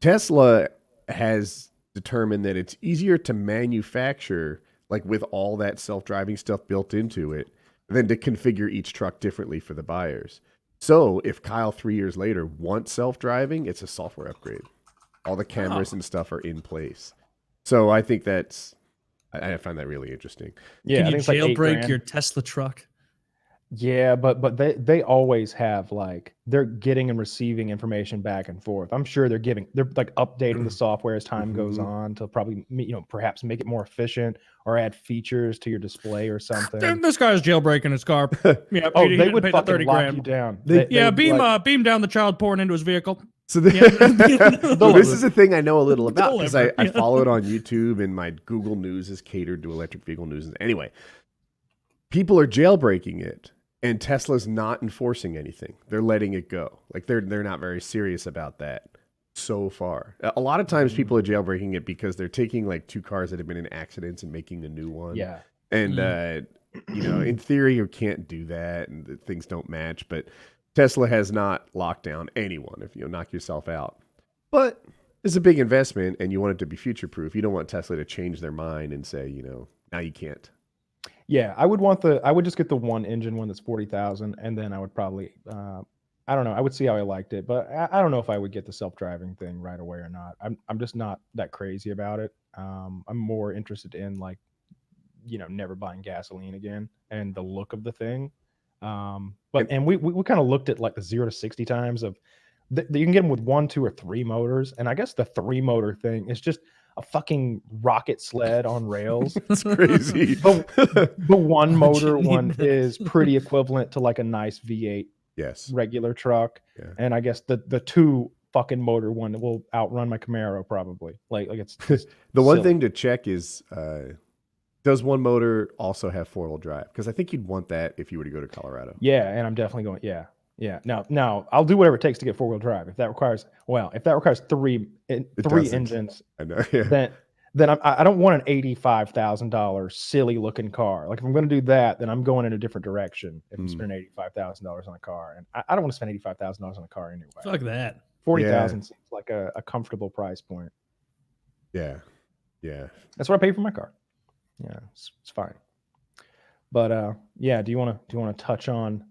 Tesla has determined that it's easier to manufacture, like with all that self-driving stuff built into it, than to configure each truck differently for the buyers. So if Kyle 3 years later wants self-driving, it's a software upgrade. All the cameras and stuff are in place. So I think I find that really interesting. Yeah, Can you I think it's like jailbreak $8,000. your Tesla truck? Yeah, but they always have they're getting and receiving information back and forth. I'm sure they're like updating the software as time goes on to probably perhaps make it more efficient or add features to your display or something. This guy's jailbreaking his car. Yeah, Oh, he they didn't would pay the fucking 30 lock grand. you down. Beam down the child porn into his vehicle. So Yeah. this is a thing I know a little about because I Deliver. follow it on YouTube, and my Google News is catered to electric vehicle news. Anyway, people are jailbreaking it, and Tesla's not enforcing anything. They're letting it go. Like they're not very serious about that so far. A lot of times people are jailbreaking it because they're taking like two cars that have been in accidents and making a new one. Yeah. And in theory you can't do that, and things don't match, but Tesla has not locked down anyone if you knock yourself out. But it's a big investment and you want it to be future proof. You don't want Tesla to change their mind and say, now you can't. Yeah, I would just get the one engine one that's 40,000, and then I would probably I don't know, I would see how I liked it, but I don't know if I would get the self-driving thing right away or not. I'm just not that crazy about it. I'm more interested in never buying gasoline again and the look of the thing. And we kind of looked at like the 0 to 60 times of you can get them with 1, 2, or 3 motors, and I guess the 3 motor thing is just a fucking rocket sled on rails. It's crazy. The 1 motor one is pretty equivalent to like a nice V8 regular truck. Yeah. And I guess the 2 fucking motor one will outrun my Camaro probably. Like it's the one silly. thing to check is does 1 motor also have 4-wheel drive? Because I think you'd want that if you were to go to Colorado. Yeah, and I'm definitely going. Yeah. Now I'll do whatever it takes to get 4-wheel drive. If that requires 3 engines, I know. Yeah. then I don't want an $85,000 silly looking car. Like if I'm going to do that, then I'm going in a different direction. If I'm spending $85,000 on a car, and I don't want to spend $85,000 on a car anyway. Fuck that. 40,000 seems like a comfortable price point. Yeah. That's what I paid for my car. Yeah, it's fine. But do you want to touch on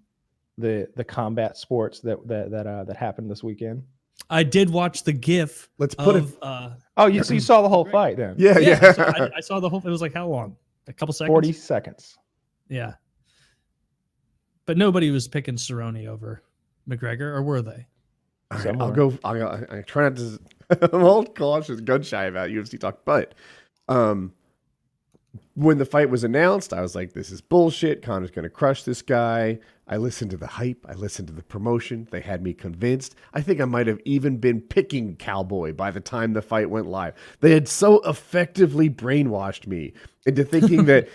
the combat sports that happened this weekend? I did watch the GIF. Let's put it. So you saw the whole fight then? Yeah. So I saw the whole. It was like how long? A couple seconds. 40 seconds. Yeah. But nobody was picking Cerrone over McGregor, or were they? All right, Somewhere. I try not to. I'm all cautious, gun shy about UFC talk, but when the fight was announced, I was like, this is bullshit. Conor's going to crush this guy. I listened to the hype. I listened to the promotion. They had me convinced. I think I might have even been picking Cowboy by the time the fight went live. They had so effectively brainwashed me into thinking that,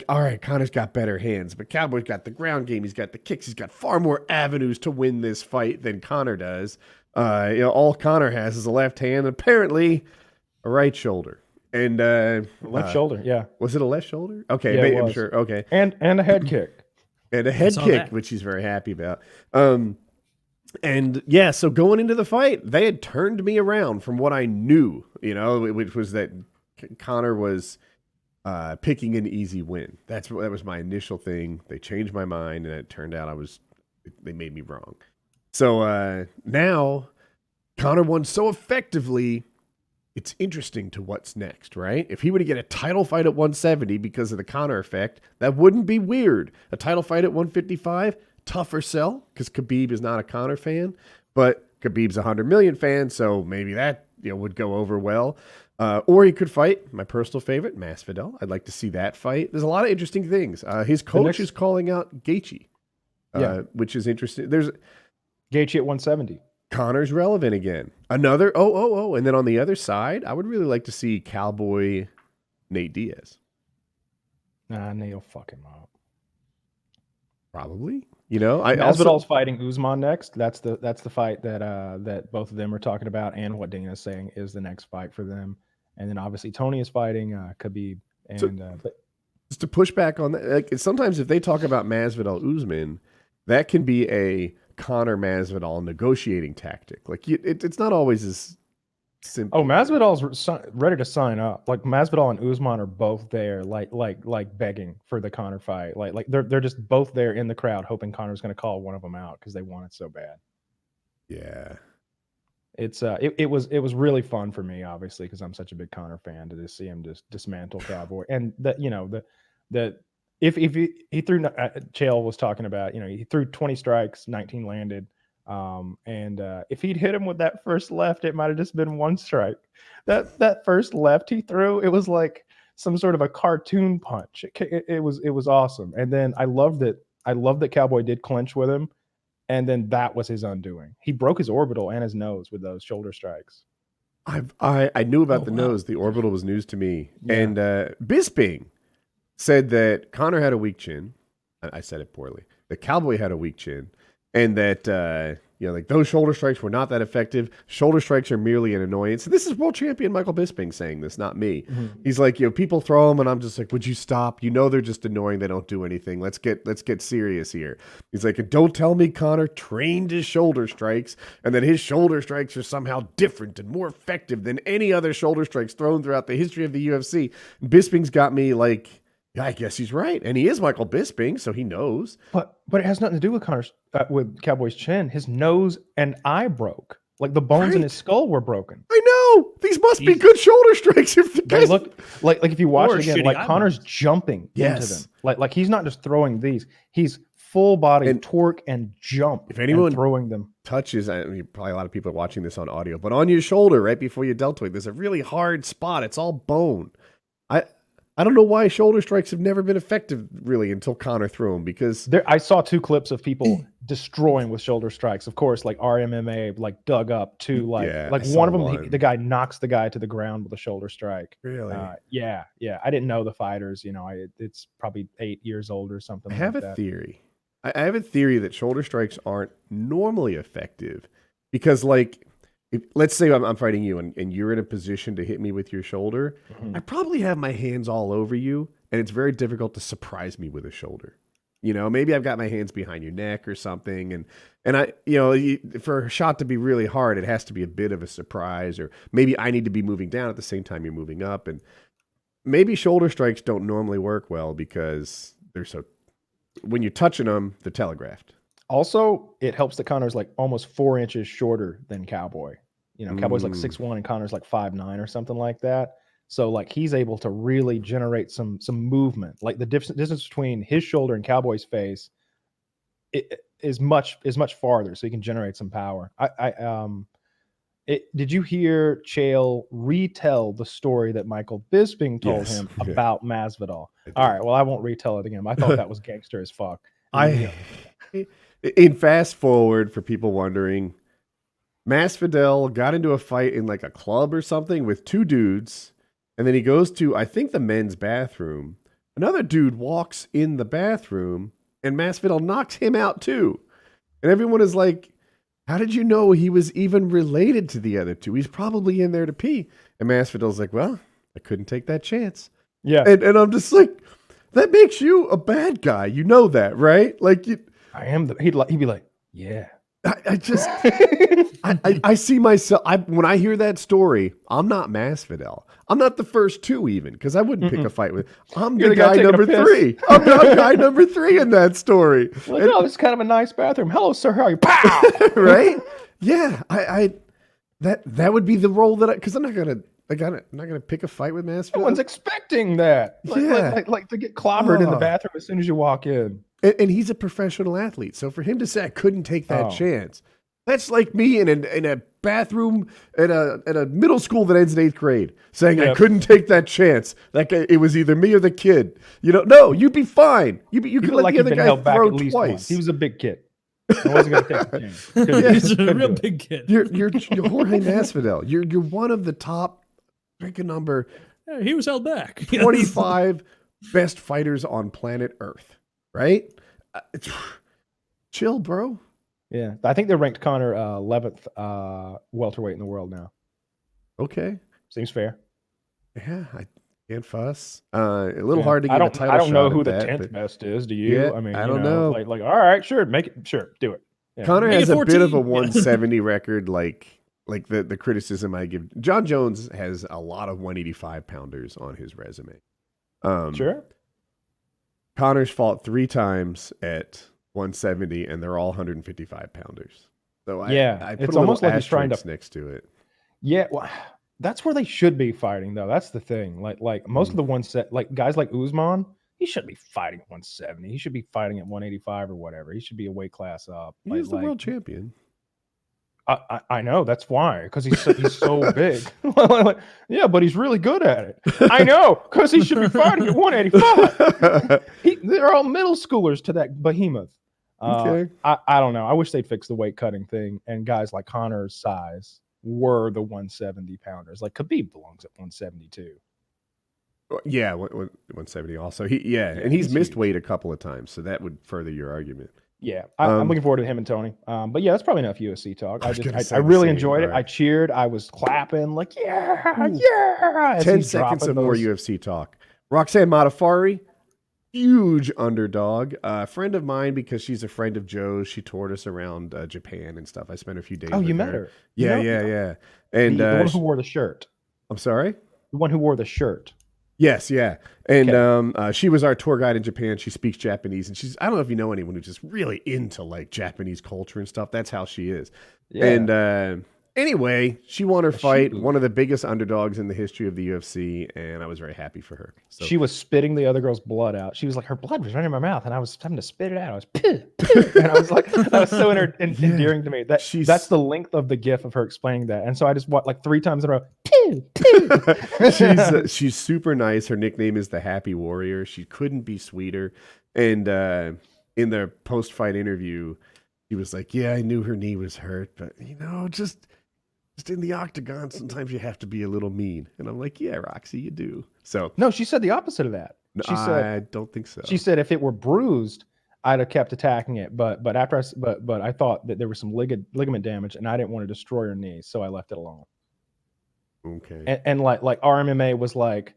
all right, Conor's got better hands, but Cowboy's got the ground game. He's got the kicks. He's got far more avenues to win this fight than Conor does. All Conor has is a left hand, and apparently a right shoulder. And Left shoulder, yeah. Was it a left shoulder? Okay, Yeah, it I'm was. sure. Okay, And a head kick. and a head saw kick, that. which he's very happy about. And yeah, so going into the fight, they had turned me around from what I knew, which was that Conor was picking an easy win. That was my initial thing. They changed my mind, and it turned out they made me wrong. So now Conor won so effectively. It's interesting to what's next, right? If he were to get a title fight at 170 because of the Conor effect, that wouldn't be weird. A title fight at 155, tougher sell because Khabib is not a Conor fan, but Khabib's a 100 million fan, so maybe that would go over well. Or he could fight my personal favorite, Masvidal. I'd like to see that fight. There's a lot of interesting things. His coach is calling out Gaethje, which is interesting. There's Gaethje at 170. Conor's relevant again. Another and then on the other side, I would really like to see Cowboy Nate Diaz. Nah, Nate'll fuck him up. Probably. Masvidal's fighting Usman next. That's the fight that both of them are talking about, and what Dana's saying is the next fight for them. And then obviously Tony is fighting Khabib. And but just to push back on that, like sometimes if they talk about Masvidal Usman, that can be a Conor Masvidal negotiating tactic. Like it's not always as simple. Oh, Masvidal's ready to sign up. Like Masvidal and Usman are both there, like begging for the Conor fight. Like they're just both there in the crowd, hoping Conor's going to call one of them out because they want it so bad. Yeah, it's it was really fun for me, obviously, because I'm such a big Conor fan, to just see him just dismantle Cowboy. And that if he threw, Chael was talking about, he threw 20 strikes, 19 landed. And if he'd hit him with that first left, it might have just been one strike. That first left he threw, it was like some sort of a cartoon punch. It was awesome. And then I loved that Cowboy did clinch with him. And then that was his undoing. He broke his orbital and his nose with those shoulder strikes. I knew about the nose. The orbital was news to me. Yeah. And Bisping said that Conor had a weak chin. I said it poorly. The Cowboy had a weak chin, and that like those shoulder strikes were not that effective. Shoulder strikes are merely an annoyance. This is world champion Michael Bisping saying this, not me. Mm-hmm. He's like, people throw them, and I'm just like, would you stop? They're just annoying. They don't do anything. Let's get serious here. He's like, don't tell me Conor trained his shoulder strikes, and that his shoulder strikes are somehow different and more effective than any other shoulder strikes thrown throughout the history of the UFC. Bisping's got me like, yeah, I guess he's right, and he is Michael Bisping, so he knows. But it has nothing to do with with Cowboy's chin. His nose and eye broke. Like the bones in his skull were broken. I know. These must be good shoulder strikes. If the they look like if you watch it again, like Conor's eyeballs. Jumping into them. Like he's not just throwing these. He's full body torque and jump. If anyone throwing them touches, probably a lot of people are watching this on audio, but on your shoulder right before your deltoid, there's a really hard spot. It's all bone. I don't know why shoulder strikes have never been effective really until Conor threw them, because I saw 2 clips of people destroying with shoulder strikes. Of course, like RMMA like dug up to like one of them. The guy knocks the guy to the ground with a shoulder strike. Really? Yeah. I didn't know the fighters. It's probably 8 years old or something. I have a theory. I have a theory that shoulder strikes aren't normally effective because let's say I'm fighting you and you're in a position to hit me with your shoulder. Mm-hmm. I probably have my hands all over you, and it's very difficult to surprise me with a shoulder. Maybe I've got my hands behind your neck or something, and I, for a shot to be really hard, it has to be a bit of a surprise, or maybe I need to be moving down at the same time you're moving up, and maybe shoulder strikes don't normally work well because when you're touching them, they're telegraphed. Also, it helps that Conor's like almost 4 inches shorter than Cowboy. Cowboy's like 6'1" and Conor's like 5'9" or something like that. So like he's able to really generate some movement. Like the distance between his shoulder and Cowboy's face is much farther, so he can generate some power. Did you hear Chael retell the story that Michael Bisping told him about Masvidal? All right, well, I won't retell it again. I thought that was gangster as fuck. In fast forward, for people wondering, Masvidal got into a fight in like a club or something with two dudes, and then he goes to, I think, the men's bathroom. Another dude walks in the bathroom, and Masvidal knocks him out too. And everyone is like, how did you know he was even related to the other two? He's probably in there to pee. And Masvidal's like, well, I couldn't take that chance. Yeah. And I'm just like, that makes you a bad guy. You know that, right? Like, I am. He'd be like, yeah. I just, I see myself, when I hear that story, I'm not Masvidal. I'm not the first two even, because I wouldn't pick a fight with. I'm the guy number 3. I'm guy number 3 in that story. Like, oh, this is kind of a nice bathroom. Hello, sir. How are you? Pow! Right? Yeah. That would be the role that because I'm not gonna pick a fight with Masvidal. No one's expecting that. Like to get clobbered in the bathroom as soon as you walk in. And he's a professional athlete, so for him to say I couldn't take that chance, that's like me in a bathroom at a middle school that ends in 8th grade saying I couldn't take that chance. Like it was either me or the kid. No, you'd be fine. You could let the other guy throw twice. He was a big kid. I wasn't going to take the chance. He's a real big kid. You're Jorge Masvidal. You're one of the top drinking number. Yeah, he was held back. 25 best fighters on planet Earth. Right? Chill, bro. Yeah, I think they ranked Conor 11th welterweight in the world now. Okay, seems fair. Yeah, I can't fuss. A little hard to get a title shot. I don't know who the 10th best is. Do you? Yeah, I mean, I don't know. Like, all right, sure, do it. Yeah. Conor has a bit of a 170 record. Like the criticism I give. John Jones has a lot of 185 pounders on his resume. Sure. Conor's fought 3 times at 170, and they're all 155 pounders. So I put it's a almost little like he's trying asterisk next to it. Yeah, well, that's where they should be fighting, though. That's the thing. Like most of the guys like Usman, he shouldn't be fighting at 170. He should be fighting at 185 or whatever. He should be a weight class up. He's the world champion. I know, that's why, because he's so big. Yeah, but he's really good at it. I know, because he should be fighting at 185. They're all middle schoolers to that behemoth. Okay. I don't know. I wish they'd fix the weight cutting thing, and guys like Conor's size were the 170 pounders. Like Khabib belongs at 172. Yeah, 170 also. And he's missed weight a couple of times, so that would further your argument. Yeah, I'm looking forward to him and Tony. But yeah, that's probably enough UFC talk. I really enjoyed it. Right. I cheered. I was clapping like, yeah. 10 seconds of more UFC talk. Roxanne Modafferi, huge underdog. A friend of mine because she's a friend of Joe's. She toured us around Japan and stuff. I spent a few days with you met her? Yeah. And the one who wore the shirt. I'm sorry? The one who wore the shirt. Yes, yeah. And she was our tour guide in Japan. She speaks Japanese, and I don't know if you know anyone who's just really into like Japanese culture and stuff. That's how she is. Yeah. And anyway, she won her fight, one of the biggest underdogs in the history of the UFC, and I was very happy for her. So, she was spitting the other girl's blood out. She was like, her blood was running in my mouth, and I was having to spit it out. I was and I was like, that was so endearing to me. That's the length of the gif of her explaining that. And so I just watched like 3 times in a row. She's super nice. Her nickname is the Happy Warrior. She couldn't be sweeter. And in the post-fight interview, he was like, "Yeah, I knew her knee was hurt, but just in the octagon, sometimes you have to be a little mean." And I'm like, "Yeah, Roxy, you do." So no, she said the opposite of that. She said, "I don't think so." She said if it were bruised, I'd have kept attacking it, but I thought that there was some ligament damage, and I didn't want to destroy her knee, so I left it alone. Okay. And like RMMA was like,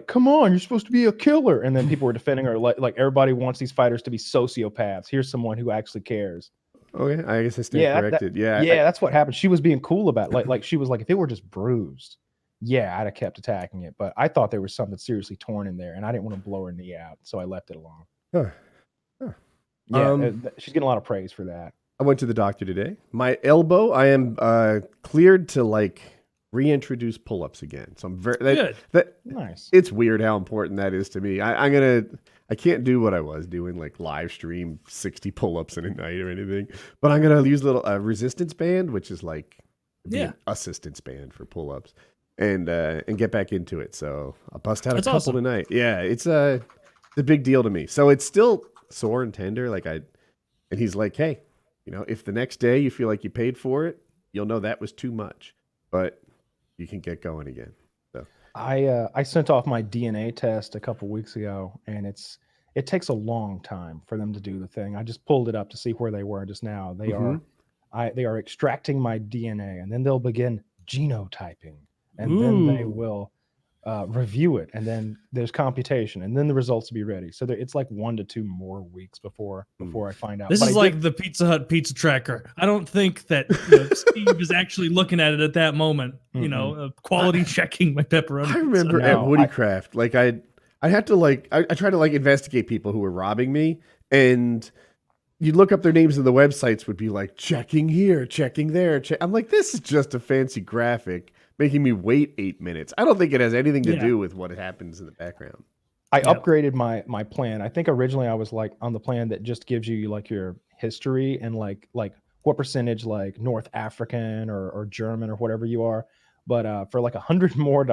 come on, you're supposed to be a killer. And then people were defending her like everybody wants these fighters to be sociopaths. Here's someone who actually cares. Okay, I guess I stand corrected. That's what happened. She was being cool about it. Like she was like, if it were just bruised, yeah, I'd have kept attacking it. But I thought there was something seriously torn in there, and I didn't want to blow her knee out, so I left it alone. Yeah, she's getting a lot of praise for that. I went to the doctor today. My elbow, I am cleared to reintroduce pull-ups again. So I'm very good. That nice. It's weird how important that is to me. I'm gonna I can't do what I was doing, like live stream 60 pull-ups in a night or anything. But I'm gonna use a little resistance band, which is like the assistance band for pull-ups, and get back into it. So I'll bust out a couple tonight. Yeah, it's a big deal to me. So it's still sore and tender. And he's like, hey, if the next day you feel like you paid for it, you'll know that was too much, but you can get going again. So I sent off my DNA test a couple weeks ago, and it takes a long time for them to do the thing. I just pulled it up to see where they were just now. They are extracting my DNA, and then they'll begin genotyping, and then they will review it, and then there's computation, and then the results will be ready. So it's like 1 to 2 more weeks before I find out. This is like the Pizza Hut pizza tracker. I don't think that Steve is actually looking at it at that moment. Quality checking my pepperoni. I remember at Woodycraft, like I had to I tried to investigate people who were robbing me, and you'd look up their names and the websites would be like checking here, checking there. I'm like, this is just a fancy graphic making me wait 8 minutes. I don't think it has anything to do with what happens in the background. I upgraded my plan. I think originally I was like on the plan that just gives you like your history and like what percentage like North African or German or whatever you are. But for like $100 more,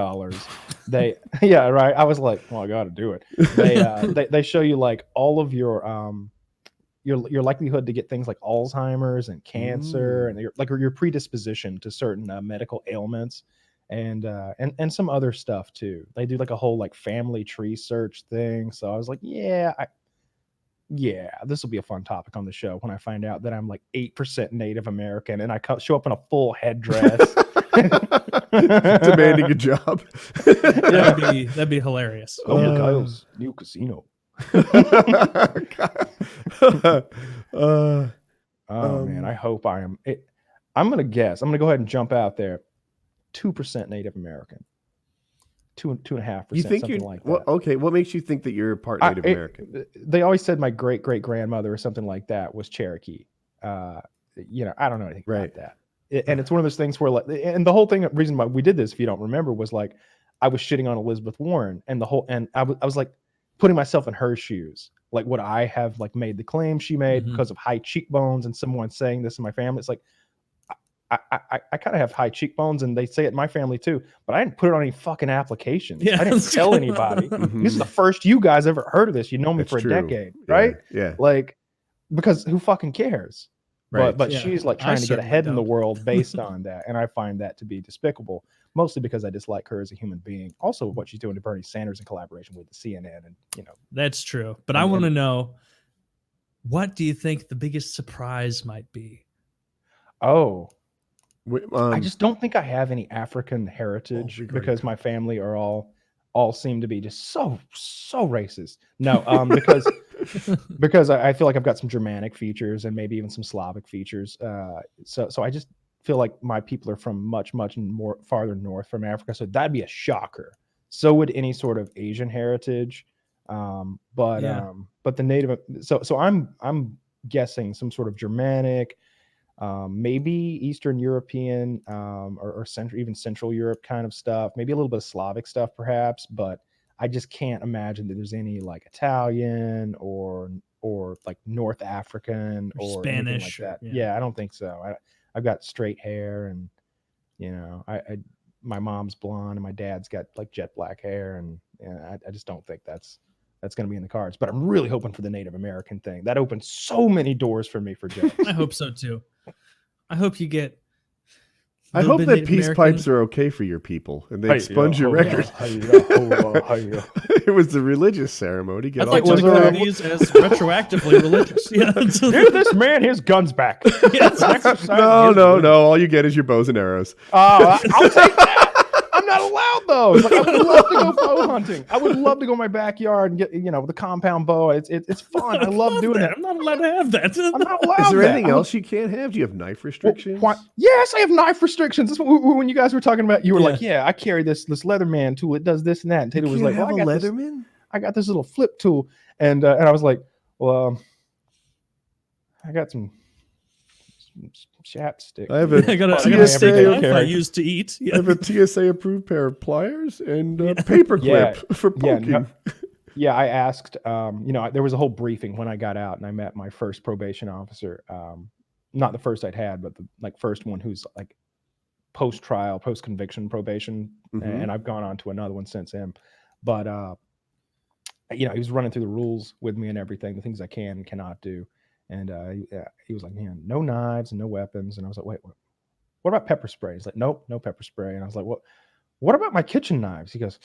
they right. I was like, well, I got to do it. They show you like all of your likelihood to get things like Alzheimer's and cancer and your predisposition to certain medical ailments and some other stuff too. They do like a whole like family tree search thing. So I was like, this will be a fun topic on the show when I find out that I'm like 8% Native American and I show up in a full headdress. Demanding a job. That'd be hilarious. Kyle's new casino. Man, I hope I am. I'm gonna guess. I'm gonna go ahead and jump out there. 2% Native American. 2.5%. You think you're like that. Okay? What makes you think that you're part Native American? They always said my great grandmother or something like that was Cherokee. I don't know anything about that. And it's one of those things where and the whole reason why we did this, if you don't remember, was like I was shitting on Elizabeth Warren, and I was like putting myself in her shoes. Like, would I have like made the claim she made because of high cheekbones and someone saying this in my family? It's like, I kind of have high cheekbones and they say it in my family too, but I didn't put it on any fucking applications. Yeah, I didn't tell anybody. This is the first you guys ever heard of this. You know me for a decade, right? Yeah. Like, because who fucking cares? Right. But she's like trying to get ahead in the world based on that. And I find that to be despicable, mostly because I dislike her as a human being. Also what she's doing to Bernie Sanders in collaboration with the CNN and That's true. But I want to know, what do you think the biggest surprise might be? I just don't think I have any African heritage because my family are all seem to be just so racist. No, because I feel like I've got some Germanic features and maybe even some Slavic features. So I just feel like my people are from much more farther north from Africa. So that'd be a shocker. So would any sort of Asian heritage. But the native. So I'm guessing some sort of Germanic. Maybe Eastern European or Central Europe kind of stuff, maybe a little bit of Slavic stuff perhaps, but I just can't imagine that there's any like Italian or like North African or Spanish like that. Yeah, I don't think so. I've got straight hair and I my mom's blonde and my dad's got like jet black hair and I just don't think that's going to be in the cards. But I'm really hoping for the Native American thing. That opens so many doors for me for Joe. I hope so too. I hope you get. I hope that Native peace American pipes are okay for your people and they expunge your record. It was the religious ceremony. I'd like to declare these as retroactively religious. Hear this man, his gun's back. No. All you get is your bows and arrows. I'll take that. I'm not allowed those. Like, I would love to go bow hunting. I would love to go in my backyard and get the compound bow. It's fun. I love doing that. I'm not allowed to have that. I'm not allowed. Is there anything else you can't have? Do you have knife restrictions? Yes, I have knife restrictions. That's when you guys were talking about. You were like, "Yeah, I carry this Leatherman tool. It does this and that." And Taylor was like, "Well, I got Leatherman. I got this little flip tool," and I was like, "Well, I got some chapstick. I got a steak knife I used to eat. I have a TSA approved pair of pliers and a paper clip for poking." Yeah, I asked. There was a whole briefing when I got out, and I met my first probation officer. Not the first I'd had, but the first one who's like post trial, post conviction probation, and I've gone on to another one since him. But he was running through the rules with me and everything, the things I can and cannot do. And he was like, "Man, no knives and no weapons." And I was like, "Wait, what about pepper spray?" He's like, "Nope, no pepper spray." And I was like, "What about my kitchen knives?" He goes,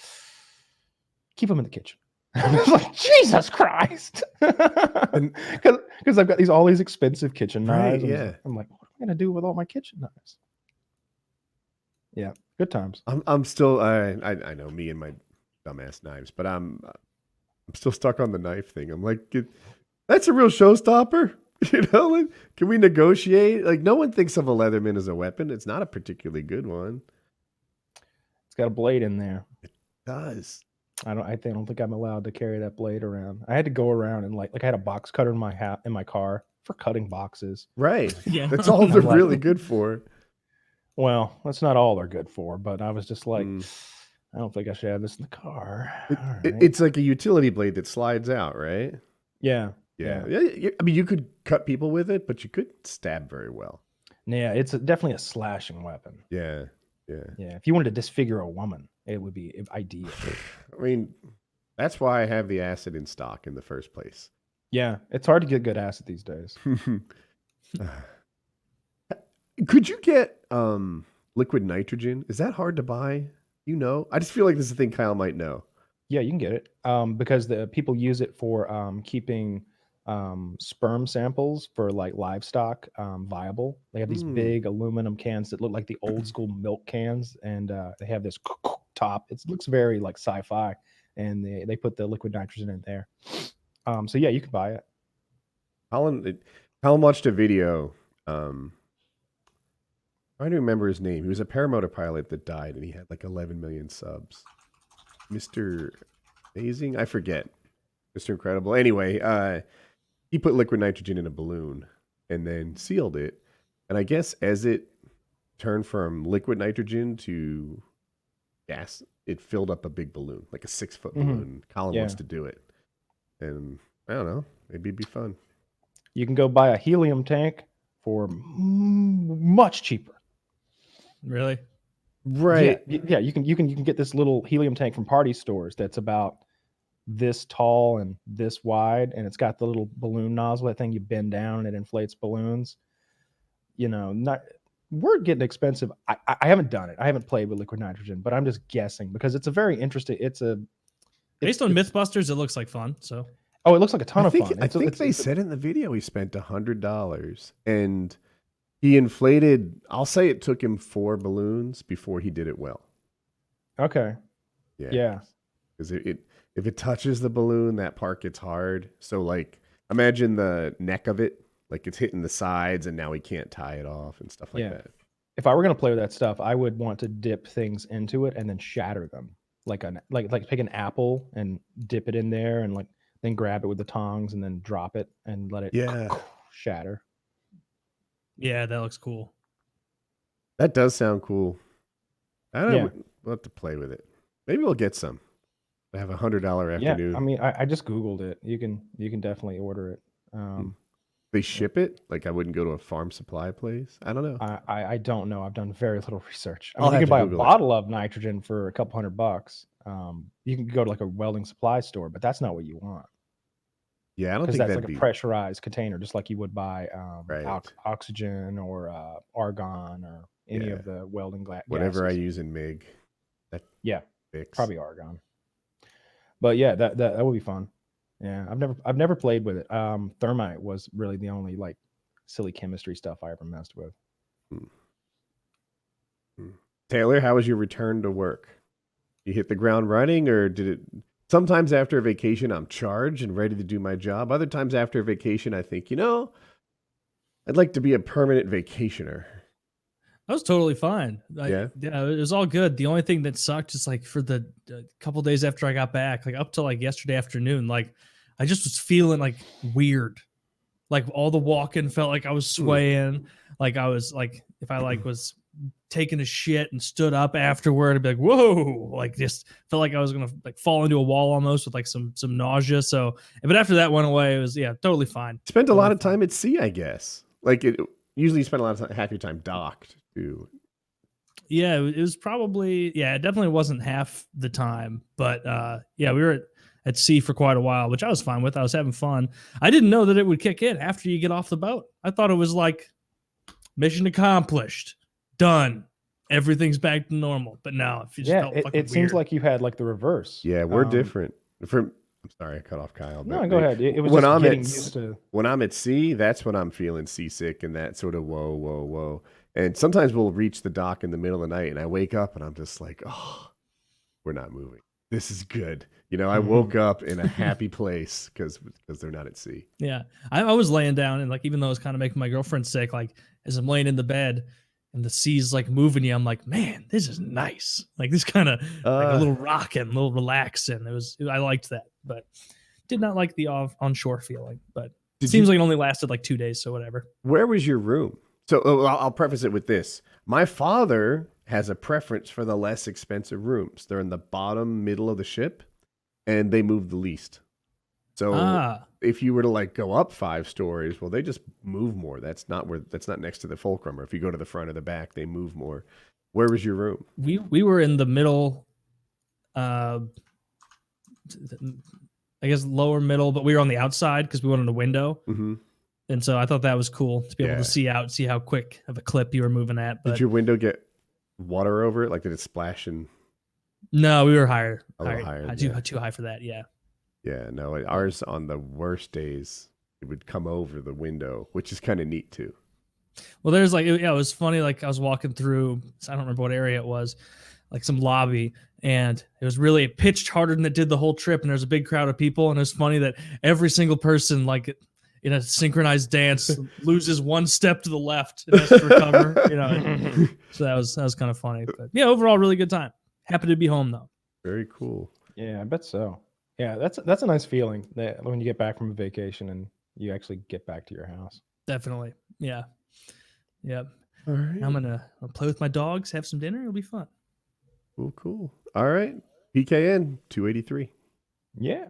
"Keep them in the kitchen." I was like, "Jesus Christ!" Because I've got all these expensive kitchen knives. Right, And yeah. I'm like, "What am I gonna do with all my kitchen knives?" Yeah, good times. I'm still I know me and my dumbass knives, but I'm still stuck on the knife thing. I'm like, that's a real showstopper. Like, can we negotiate? Like, no one thinks of a Leatherman as a weapon. It's not a particularly good one. It's got a blade in there. It does. I don't think I'm allowed to carry that blade around. I had to go around and like I had a box cutter in my car for cutting boxes. Right. Yeah. That's all they're really good for. Well, that's not all they're good for, but I was just like, Mm. I don't think I should have this in the car. It's like a utility blade that slides out, right? Yeah. I mean, you could cut people with it, but you could stab very well. Yeah, it's definitely a slashing weapon. Yeah. Yeah, if you wanted to disfigure a woman, it would be ideal. I mean, that's why I have the acid in stock in the first place. Yeah, it's hard to get good acid these days. Could you get liquid nitrogen? Is that hard to buy? I just feel like this is a thing Kyle might know. Yeah, you can get it because the people use it for keeping sperm samples for like livestock viable. They have these big aluminum cans that look like the old school milk cans, and they have this top. It looks very like sci-fi, and they put the liquid nitrogen in there. So yeah, you can buy it. Colin watched a video. I don't remember his name. He was a paramotor pilot that died, and he had like 11 million subs. Mr. Amazing? I forget. Mr. Incredible. Anyway, he put liquid nitrogen in a balloon and then sealed it. And I guess as it turned from liquid nitrogen to gas, it filled up a big balloon, like a 6-foot balloon. Colin wants to do it. And I don't know. Maybe it'd be fun. You can go buy a helium tank for much cheaper. Really? Right. Yeah, you can get this little helium tank from party stores that's about this tall and this wide, and it's got the little balloon nozzle, that thing you bend down and it inflates balloons. We're getting expensive. I haven't done it. I haven't played with liquid nitrogen, but I'm just guessing because it's a very interesting. Based on Mythbusters, it looks like fun. So it looks like a ton of fun. I think they said in the video he spent $100 and he inflated. I'll say it took him 4 balloons before he did it well. Okay. Yeah. Because if it touches the balloon, that part gets hard. So like, imagine the neck of it, like it's hitting the sides, and now he can't tie it off and stuff like that. If I were gonna play with that stuff, I would want to dip things into it and then shatter them, like take an apple and dip it in there, and then grab it with the tongs and then drop it and let it shatter. Yeah, that looks cool. That does sound cool. I don't know. We'll have to play with it. Maybe we'll get some. I have $100 afternoon. Yeah, I mean, I just Googled it. You can definitely order it. They ship it? Like I wouldn't go to a farm supply place? I don't know. I don't know. I've done very little research. I I'll mean, you have can buy to a Google it. bottle of nitrogen for a couple $100. You can go to like a welding supply store, but that's not what you want. Yeah, I don't Because think that's that'd like be a pressurized container, just like you would buy Right. oxygen or argon or any of the welding whatever I gases. use in MIG. That fix. Probably argon. But yeah, that would be fun. Yeah, I've never played with it. Thermite was really the only like silly chemistry stuff I ever messed with. Taylor, how was your return to work? You hit the ground running, or did it? Sometimes after a vacation, I'm charged and ready to do my job. Other times after a vacation, I think, I'd like to be a permanent vacationer. That was totally fine. Yeah, it was all good. The only thing that sucked is like for the couple days after I got back, like up to like yesterday afternoon, like I just was feeling like weird. Like all the walking felt like I was swaying. Like I was like, if I like was taken a shit and stood up afterward and be like, whoa, like just felt like I was gonna like fall into a wall almost with like some nausea. So, but after that went away, it was totally fine. Spent a Totally lot of fine. time at sea, I guess. Like it usually you spend a lot of time, half your time docked too. Yeah, it was probably it definitely wasn't half the time, but we were at sea for quite a while, which I was fine with. I was having fun. I didn't know that it would kick in after you get off the boat. I thought it was like mission accomplished, done, everything's back to normal. But no, it just felt fucking it seems weird. like you had like the reverse. Yeah, we're different. I'm sorry, I cut off Kyle. No, but go ahead. It was when just I'm getting at used to. when I'm at sea, that's when I'm feeling seasick and that sort of whoa. And sometimes we'll reach the dock in the middle of the night, and I wake up and I'm just like, oh, we're not moving. This is good. I woke up in a happy place because they're not at sea. Yeah, I was laying down and like even though I was kind of making my girlfriend sick, like as I'm laying in the bed and the sea's like moving you, I'm like, man, this is nice. Like this kind of like a little rocking, a little relaxing. I liked that, but did not like the onshore feeling. But it seems like it only lasted like 2 days, so whatever. Where was your room? So I'll preface it with this. My father has a preference for the less expensive rooms. They're in the bottom middle of the ship, and they move the least. So if you were to like go up 5 stories, well, they just move more. That's not next to the fulcrum. Or if you go to the front or the back, they move more. Where was your room? We were in the middle, I guess lower middle, but we were on the outside because we wanted a window. Mm-hmm. And so I thought that was cool to be able to see out, see how quick of a clip you were moving at. But did your window get water over it? Like did it splash and? No, we were higher. Higher. Too high for that. Yeah. Yeah, no. Ours on the worst days, it would come over the window, which is kind of neat too. Well, there's like it was funny. Like I was walking through, I don't remember what area it was, like some lobby, and it was really pitched harder than it did the whole trip. And there's a big crowd of people, and it was funny that every single person like in a synchronized dance loses one step to the left and has to recover. So that was kind of funny. But yeah, overall, really good time. Happy to be home though. Very cool. Yeah, I bet so. Yeah, that's a nice feeling that when you get back from a vacation and you actually get back to your house. Definitely. Yeah. Yep. All right. I'll play with my dogs, have some dinner. It'll be fun. Cool. All right. PKN 283. Yeah.